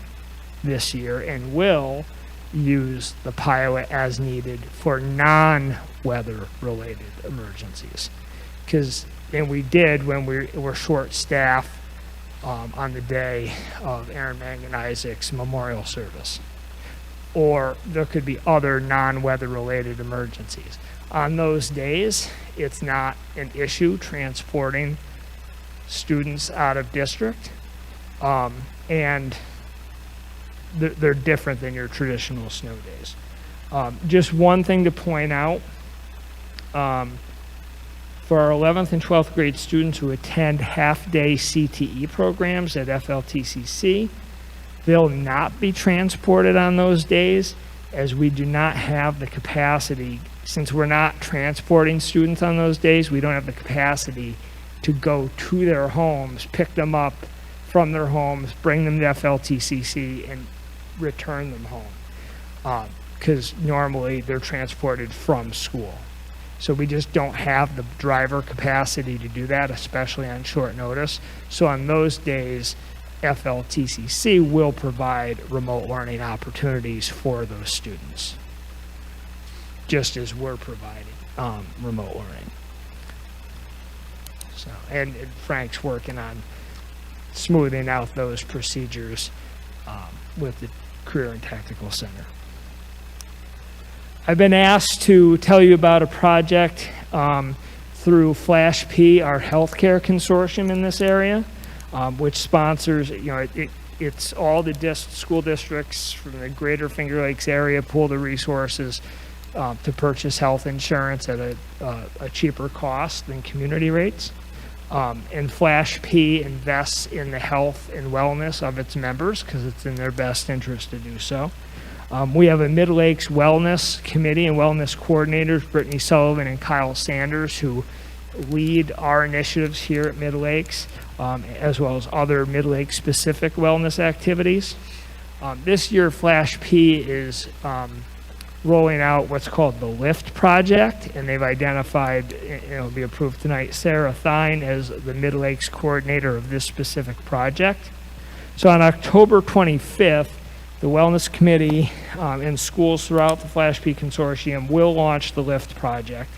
this year and will use the pilot as needed for non-weather related emergencies. And we did when we were short-staffed on the day of Aaron Mangan Isaac's memorial service. Or there could be other non-weather related emergencies. On those days, it's not an issue transporting students out of district, and they're different than your traditional snow days. Just one thing to point out, for our 11th and 12th grade students who attend half-day CTE programs at FLTCC, they'll not be transported on those days, as we do not have the capacity. Since we're not transporting students on those days, we don't have the capacity to go to their homes, pick them up from their homes, bring them to FLTCC, and return them home. Because normally they're transported from school. So we just don't have the driver capacity to do that, especially on short notice. So on those days, FLTCC will provide remote learning opportunities for those students, just as we're providing remote learning. So, and Frank's working on smoothing out those procedures with the Career and Technical Center. I've been asked to tell you about a project through Flash P, our healthcare consortium in this area, which sponsors, it's all the school districts from the greater Finger Lakes area pool the resources to purchase health insurance at a cheaper cost than community rates. And Flash P invests in the health and wellness of its members because it's in their best interest to do so. We have a Midlakes Wellness Committee and Wellness Coordinators, Brittany Sullivan and Kyle Sanders, who lead our initiatives here at Midlakes, as well as other Midlakes specific wellness activities. This year, Flash P is rolling out what's called the LIFT project, and they've identified, it'll be approved tonight, Sarah Thine as the Midlakes coordinator of this specific project. So on October 25th, the Wellness Committee in schools throughout the Flash P Consortium will launch the LIFT project.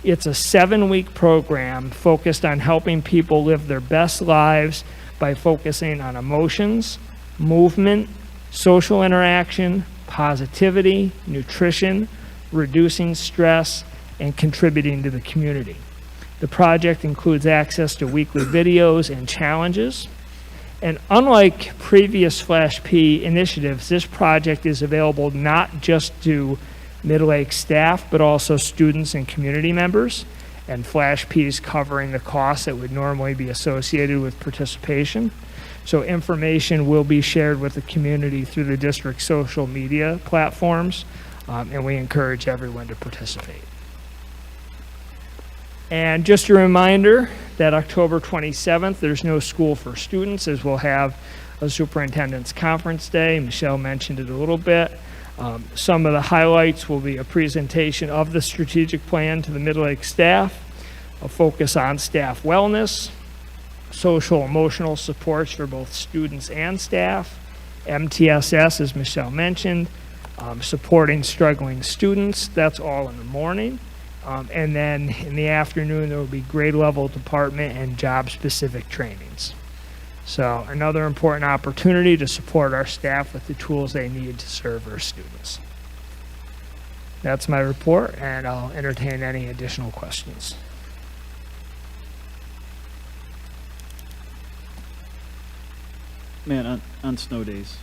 It's a 7-week program focused on helping people live their best lives by focusing on emotions, movement, social interaction, positivity, nutrition, reducing stress, and contributing to the community. The project includes access to weekly videos and challenges. And unlike previous Flash P initiatives, this project is available not just to Midlakes staff, but also students and community members. And Flash P is covering the costs that would normally be associated with participation. So information will be shared with the community through the district's social media platforms, and we encourage everyone to participate. And just a reminder that October 27th, there's no school for students, as we'll have a superintendent's conference day. Michelle mentioned it a little bit. Some of the highlights will be a presentation of the strategic plan to the Midlakes staff, a focus on staff wellness, social emotional supports for both students and staff, MTSS, as Michelle mentioned, supporting struggling students. That's all in the morning. And then in the afternoon, there will be grade level department and job specific trainings. So another important opportunity to support our staff with the tools they need to serve our students. That's my report, and I'll entertain any additional questions. Man, on snow days,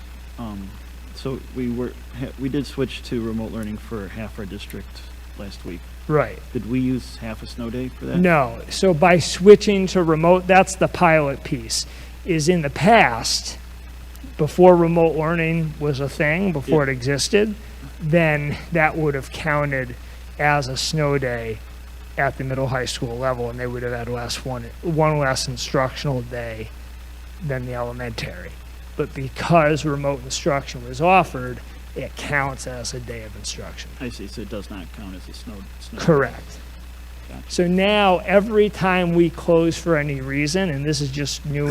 so we did switch to remote learning for half our district last week. Right. Did we use half a snow day for that? No. So by switching to remote, that's the pilot piece. Is in the past, before remote learning was a thing, before it existed, then that would have counted as a snow day at the middle high school level, and they would have had one less instructional day than the elementary. But because remote instruction was offered, it counts as a day of instruction. I see, so it does not count as a snow. Correct. Gotcha. So now, every time we close for any reason, and this is just new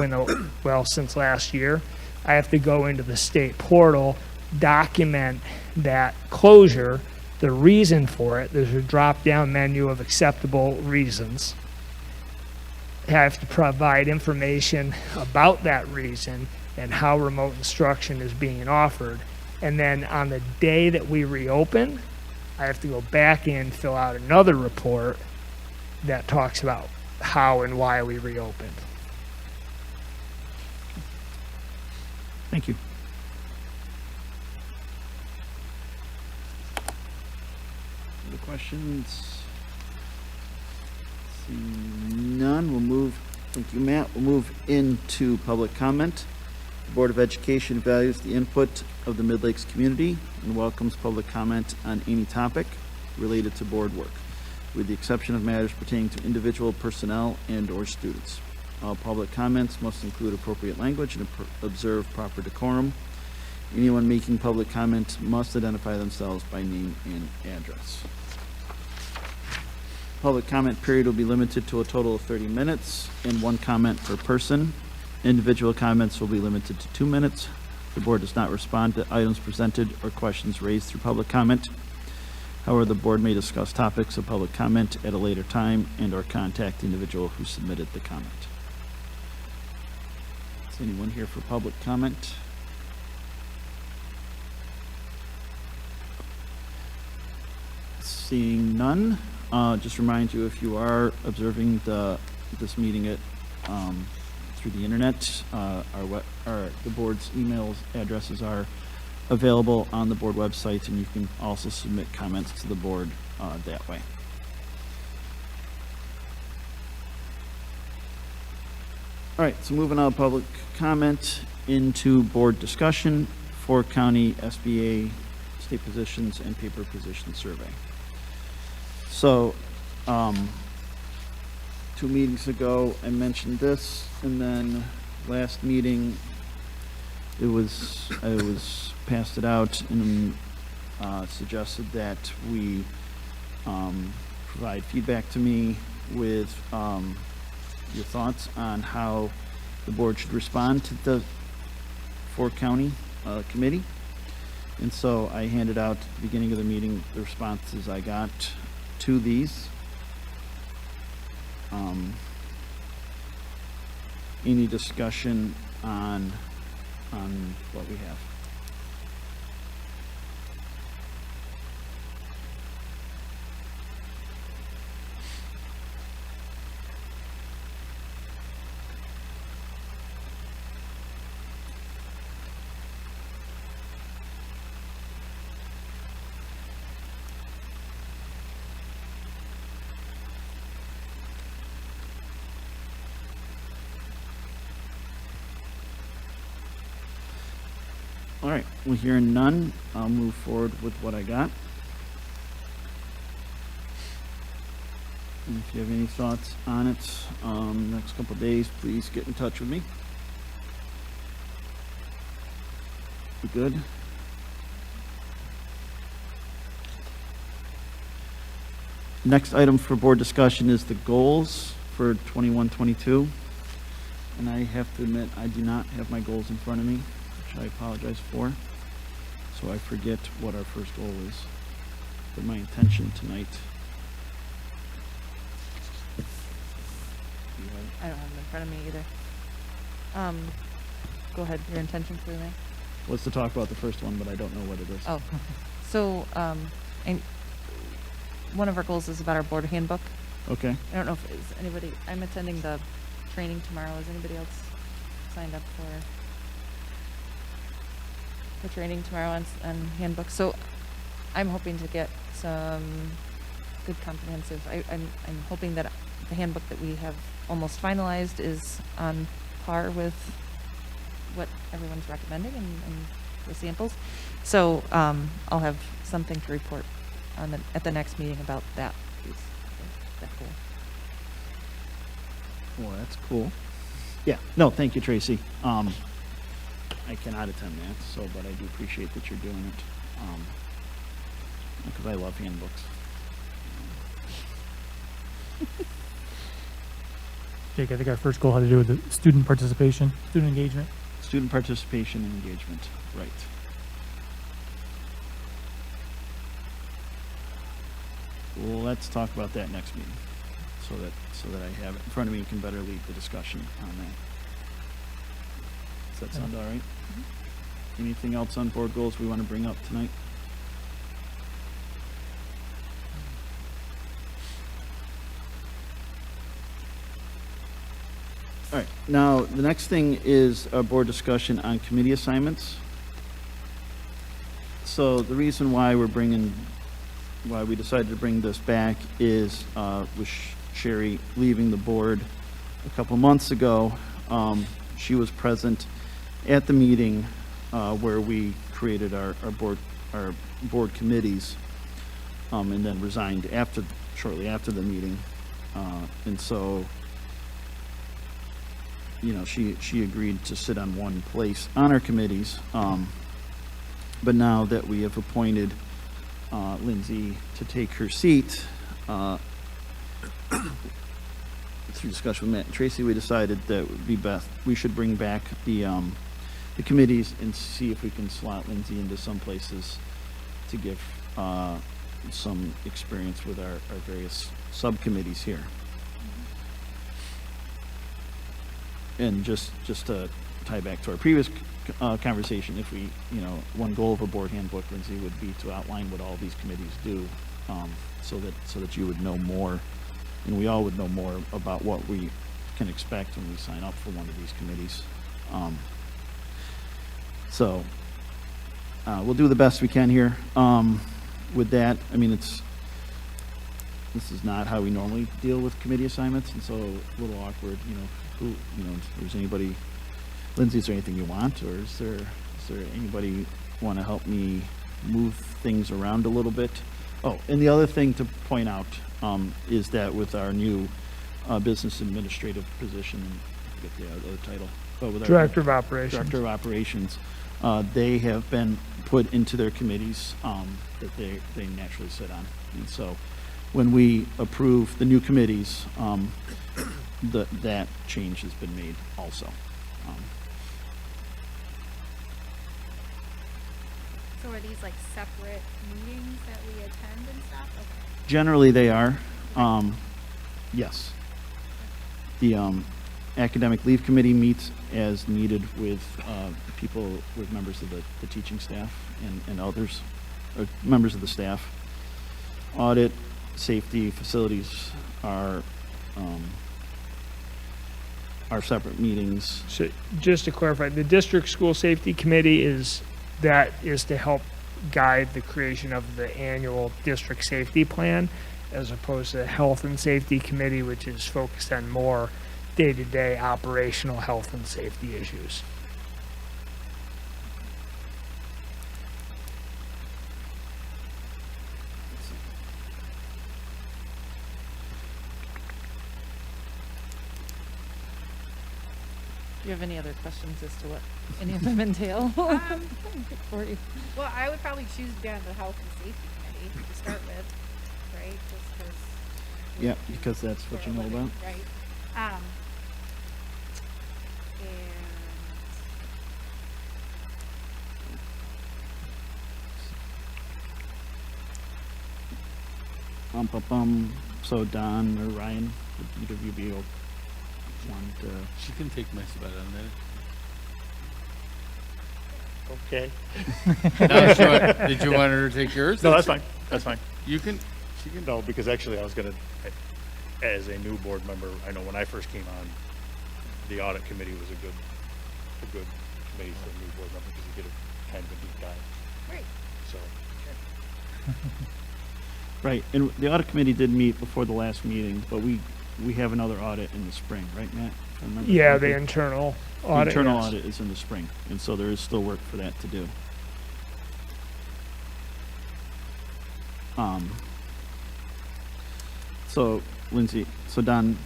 since last year, I have to go into the state portal, document that closure, the reason for it. There's a drop-down menu of acceptable reasons. I have to provide information about that reason and how remote instruction is being offered. And then on the day that we reopen, I have to go back in, fill out another report that talks about how and why we reopened. Thank you. Other questions? Seeing none, we'll move, thank you, Matt. We'll move into public comment. The Board of Education values the input of the Midlakes community and welcomes public comment on any topic related to board work, with the exception of matters pertaining to individual personnel and/or students. All public comments must include appropriate language and observe proper decorum. Anyone making public comment must identify themselves by name and address. Public comment period will be limited to a total of 30 minutes and 1 comment per person. Individual comments will be limited to 2 minutes. The board does not respond to items presented or questions raised through public comment. However, the board may discuss topics of public comment at a later time and/or contact the individual who submitted the comment. Is anyone here for public comment? Seeing none, just remind you, if you are observing this meeting at through the internet, the board's emails addresses are available on the board website, and you can also submit comments to the board that way. All right, so moving on, public comment into board discussion for county SBA state positions and paper position survey. So, 2 meetings ago, I mentioned this, and then last meeting, I was passed it out and suggested that we provide feedback to me with your thoughts on how the board should respond to the 4-county committee. And so I handed out at the beginning of the meeting the responses I got to these. Any discussion on what we have? All right, well, hearing none, I'll move forward with what I got. And if you have any thoughts on it, next couple of days, please get in touch with me. We good? Next item for board discussion is the goals for 21-22. And I have to admit, I do not have my goals in front of me, which I apologize for. So I forget what our first goal is. But my intention tonight. I don't have them in front of me either. Go ahead, your intention for me. Was to talk about the first one, but I don't know what it is. Oh, so, and one of our goals is about our board handbook. Okay. I don't know if is anybody, I'm attending the training tomorrow. Is anybody else signed up for training tomorrow on handbook? So I'm hoping to get some good comprehensive, I'm hoping that the handbook that we have almost finalized is on par with what everyone's recommending and the samples. So I'll have something to report on at the next meeting about that piece. That goal. Well, that's cool. Yeah, no, thank you, Tracy. I cannot attend that, so, but I do appreciate that you're doing it, because I love handbooks. Jake, I think our first goal had to do with the student participation, student engagement. Student participation and engagement, right. Let's talk about that next meeting, so that I have it in front of me and can better lead the discussion on that. Does that sound all right? Anything else on board goals we want to bring up tonight? All right, now the next thing is a board discussion on committee assignments. So the reason why why we decided to bring this back is with Sherry leaving the board a couple months ago, she was present at the meeting where we created our board committees, and then resigned shortly after the meeting, and so she agreed to sit on one place on our committees, but now that we have appointed Lindsay to take her seat, through discussion with Matt and Tracy, we decided that it would be best, we should bring back the committees and see if we can slot Lindsay into some places to give some experience with our various subcommittees here. And just to tie back to our previous conversation, if we, one goal of a board handbook, Lindsay, would be to outline what all these committees do, so that you would know more, and we all would know more about what we can expect when we sign up for one of these committees. So we'll do the best we can here. With that, I mean, this is not how we normally deal with committee assignments, and so a little awkward, is anybody, Lindsay, is there anything you want, or is there anybody want to help me move things around a little bit? Oh, and the other thing to point out is that with our new business administrative position, I forget the other title, but with our Director of Operations. Director of Operations, they have been put into their committees that they naturally sit on. And so when we approve the new committees, that change has been made also. So are these like separate meetings that we attend and stuff? Okay. Generally, they are. Yes. The academic leave committee meets as needed with with members of the teaching staff and others, or members of the staff. Audit, safety, facilities are separate meetings. So just to clarify, the district school safety committee is to help guide the creation of the annual district safety plan, as opposed to the health and safety committee, which is focused on more day-to-day operational health and safety issues. Do you have any other questions as to what any of them entail? For you? Well, I would probably choose to be on the health and safety committee to start with, right? Just because. Yeah, because that's what you know about. Right. So Don or Ryan, would either of you be want to? She can take my spot on that. Okay. No, did you want her to take yours? No, that's fine. That's fine. You can. She can know, because actually I was gonna, as a new board member, I know when I first came on, the audit committee was a good committee for a new board member, because you get a kind of a deep dive. Right. So. Right, and the audit committee did meet before the last meeting, but we have another audit in the spring, right, Matt? If I remember Yeah, correctly. the internal The audit. internal yes. audit is in the spring, and so there is still work for that to do. So Lindsay, so Don,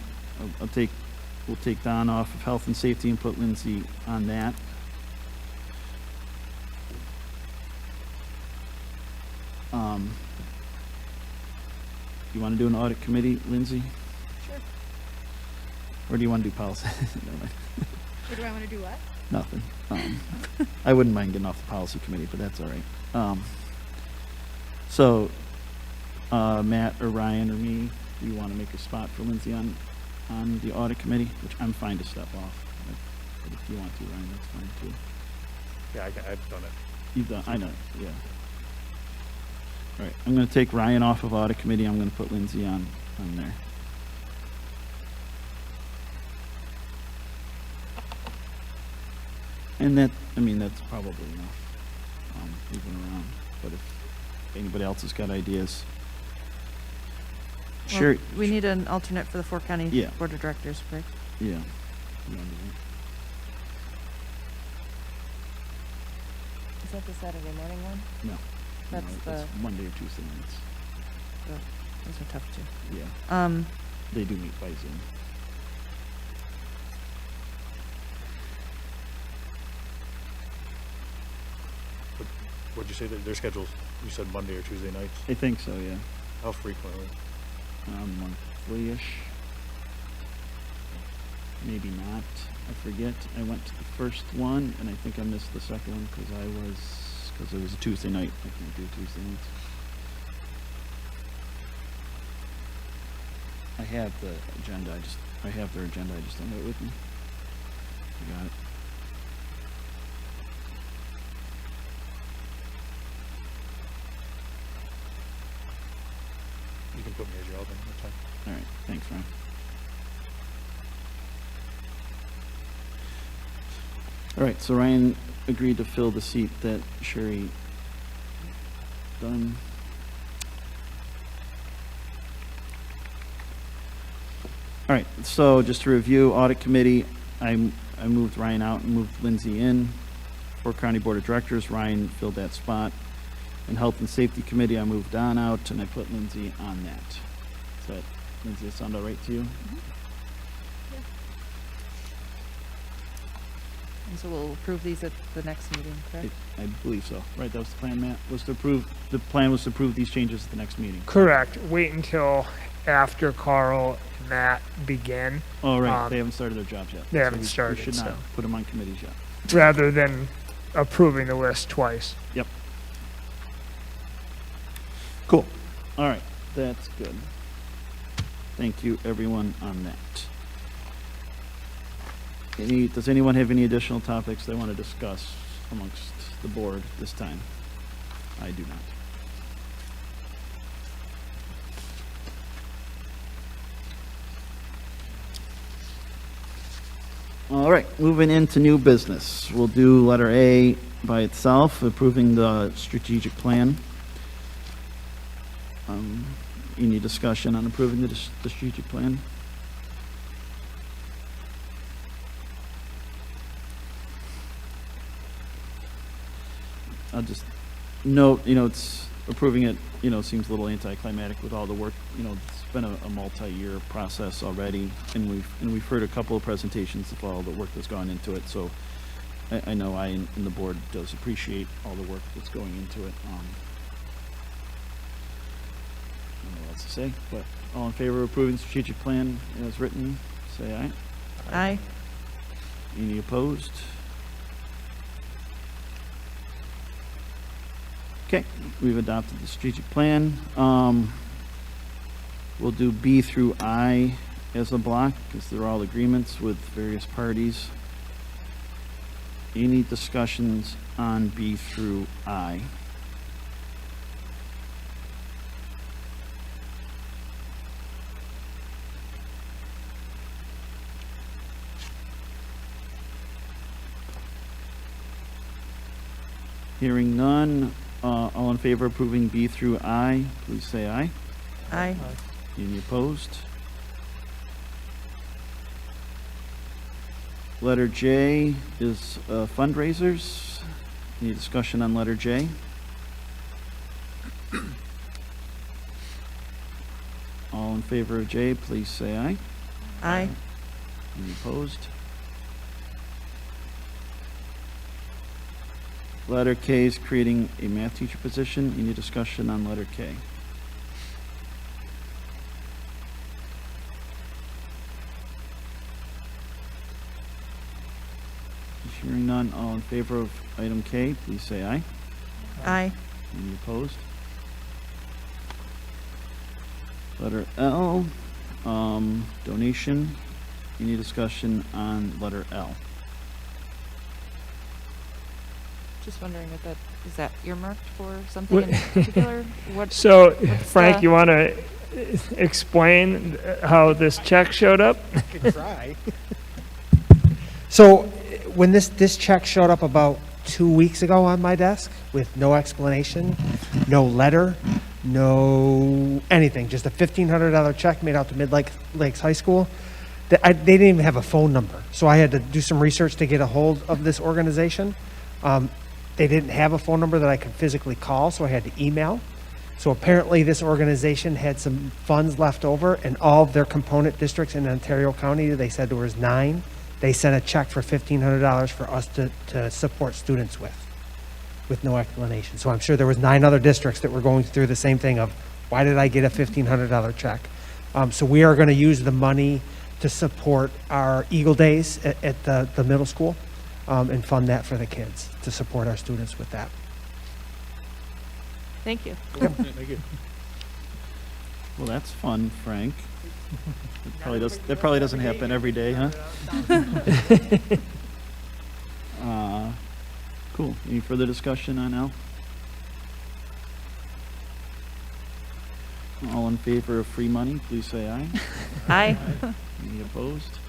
I'll take we'll take Don off of health and safety and put Lindsay on that. You want to do an audit committee, Lindsay? Sure. Or do you want to do policy? Never mind. Or do I want to do what? Nothing. I wouldn't mind getting off the policy committee, but that's all right. So, Matt or Ryan or me, do you want to make a spot for Lindsay on the audit committee? Which I'm fine to step off. But if you want to, Ryan, that's fine too. Yeah, I've done it. You've done, I know, yeah. All right, I'm going to take Ryan off of audit committee. I'm going to put Lindsay on there. And that, I mean, that's probably enough, moving around. But if anybody else has got ideas. Well, Sure. we need an alternate for the Fort County Yeah. Board of Directors, correct? Yeah. You wanna do Is that the Saturday morning one? that? No. That's No, the, it's Monday or Tuesday nights. those are tough too. Yeah. They do meet by Zoom. What'd you say that their schedules? You said Monday or Tuesday nights? I think so, yeah. How frequently? Monthly-ish. Maybe not. I forget. I went to the first one, and I think I missed the second one because it was a Tuesday night. I can't do Tuesday nights. I have the agenda. I have their agenda. I just don't have it with me. I got it. You can put me as your alternate. That's fine. All right. Thanks, Ryan. All right. So Ryan agreed to fill the seat that Sherry done. All right. So just to review, audit committee, I moved Ryan out and moved Lindsay in. Fort County Board of Directors, Ryan filled that spot. And Health and Safety Committee, I moved Don out and I put Lindsay on that. Does that, Lindsay, that sound all right to you? And so we'll approve these at the next meeting, correct? I believe so. Right, that was the plan, Matt? The plan was to approve these changes at the next meeting. Correct. Wait until after Carl and Matt begin. Oh, right, they haven't started their jobs yet. They So haven't started, We should not so. put them on committees yet. Rather than approving the list twice. Yep. Cool. All right, that's good. Thank you, everyone, on that. Does anyone have any additional topics they want to discuss amongst the board this time? I do not. All right, moving into new business. We'll do letter A by itself, approving the strategic plan. Any discussion on approving the strategic plan? I'll just note, it's approving it, seems a little anticlimactic with all the work. It's been a multi-year process already, and we've heard a couple of presentations of all the work that's gone into it. So I know I and the board does appreciate all the work that's going into it. I don't know what else to say, but all in favor of approving the strategic plan as written, say aye. Aye. Any opposed? Okay, we've adopted the strategic plan. We'll do B through I as a block because they're all agreements with various parties. Any discussions on B through I? Hearing none, all in favor of approving B through I, please say aye. Aye. Any opposed? Letter J is fundraisers. Any discussion on letter J? All in favor of J, please say aye. Aye. Any opposed? Letter K is creating a math teacher position. Any discussion on letter K? Hearing none, all in favor of item K, please say aye. Aye. Any opposed? Letter L, donation. Any discussion on letter L? Just wondering if that, is that earmarked for something in particular? So, what's Frank, the- you want to explain how this check showed up? I can try. So, when this check showed up about 2 weeks ago on my desk with no explanation, no letter, no anything, just a $1,500 check made out to Midlakes High School. They didn't even have a phone number, so I had to do some research to get a hold of this organization. They didn't have a phone number that I could physically call, so I had to email. So apparently this organization had some funds left over, and all of their component districts in Ontario County, they said there was 9, they sent a check for $1,500 for us to support students with no explanation. So I'm sure there was 9 other districts that were going through the same thing of, why did I get a $1,500 check? So we are going to use the money to support our Eagle Days at the middle school and fund that for the kids, to support our students with that. Thank you. Thank you. Well, that's fun, Frank. That probably doesn't happen every day, huh? Cool. Any further discussion on L? All in favor of free money, please say aye. Aye. Any opposed?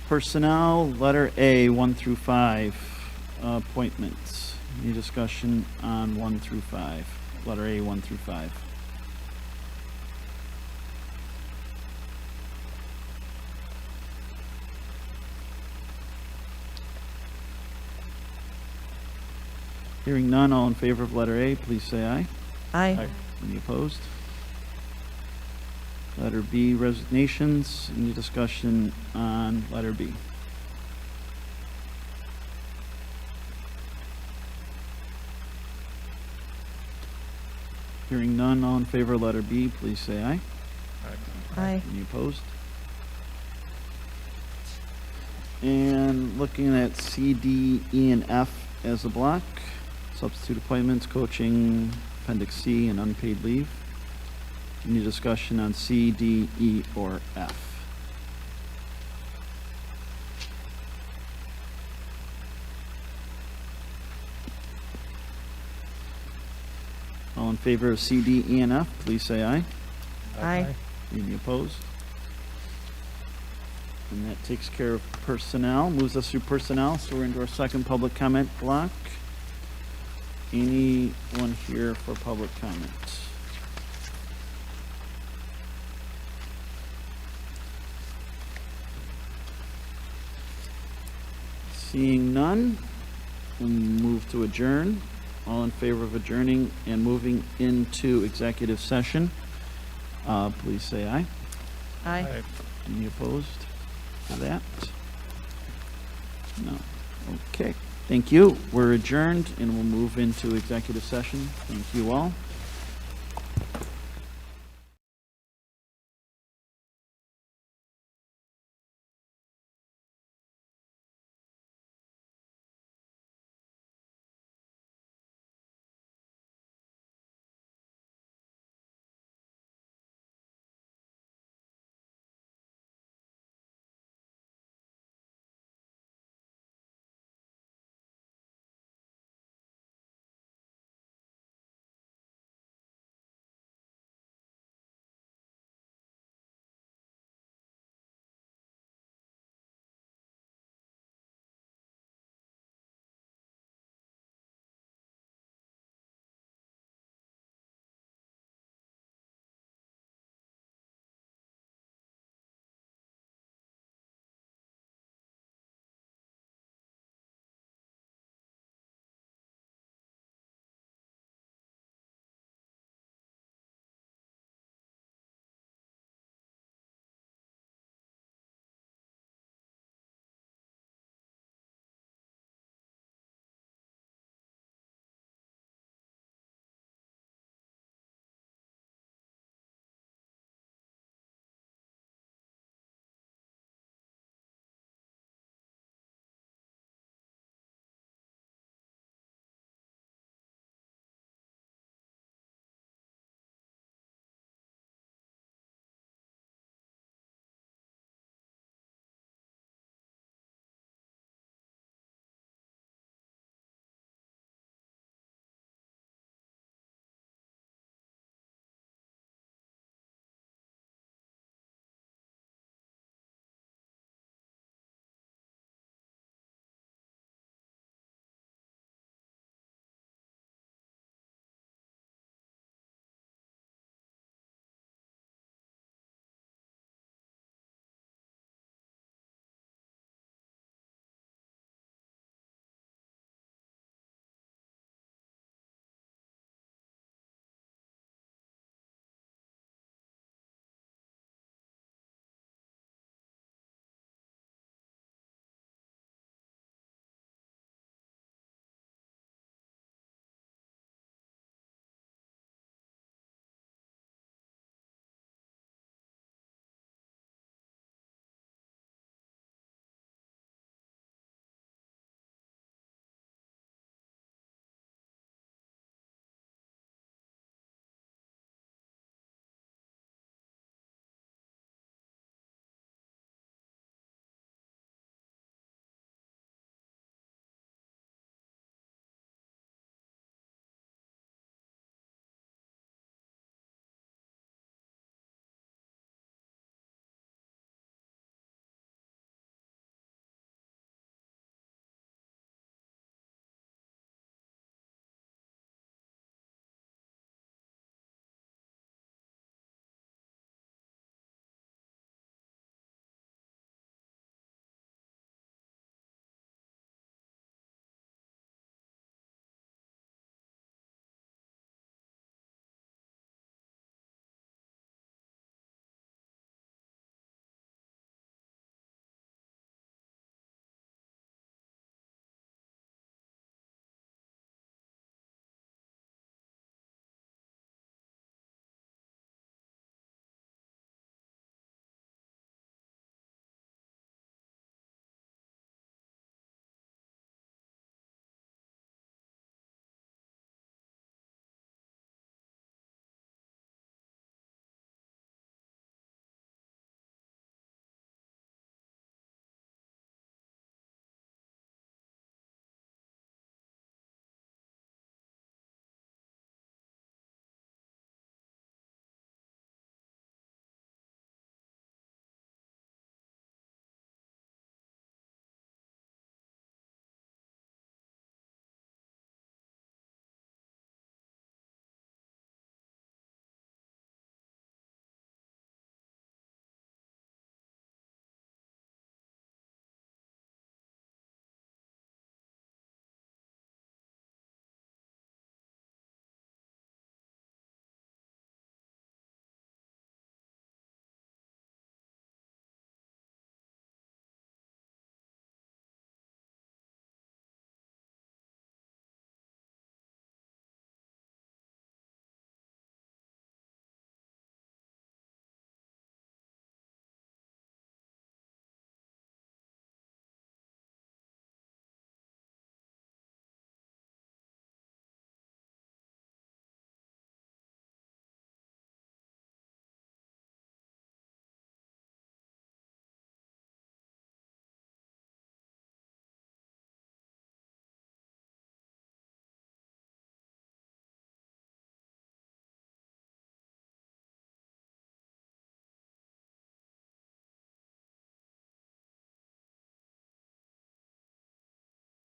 Personnel, letter A, 1 through 5, appointments. Any discussion on 1 through 5? Letter A, 1 through 5. Hearing none, all in favor of letter A, please say aye. Aye. Any opposed? Letter B, resignations. Any discussion on letter B? Hearing none, all in favor of letter B, please say aye. Aye. Any opposed? And looking at C, D, E, and F as a block, substitute appointments, coaching, appendix C, and unpaid leave. Any discussion on C, D, E, or F? All in favor of C, D, E, and F, please say aye. Aye. Any opposed? And that takes care of personnel, moves us through personnel, so we're into our second public comment block. Anyone here for public comment? Seeing none, we'll move to adjourn. All in favor of adjourning and moving into executive session, please say aye. Aye. Any opposed to that? No. Okay. Thank you. We're adjourned and we'll move into executive session. Thank you all.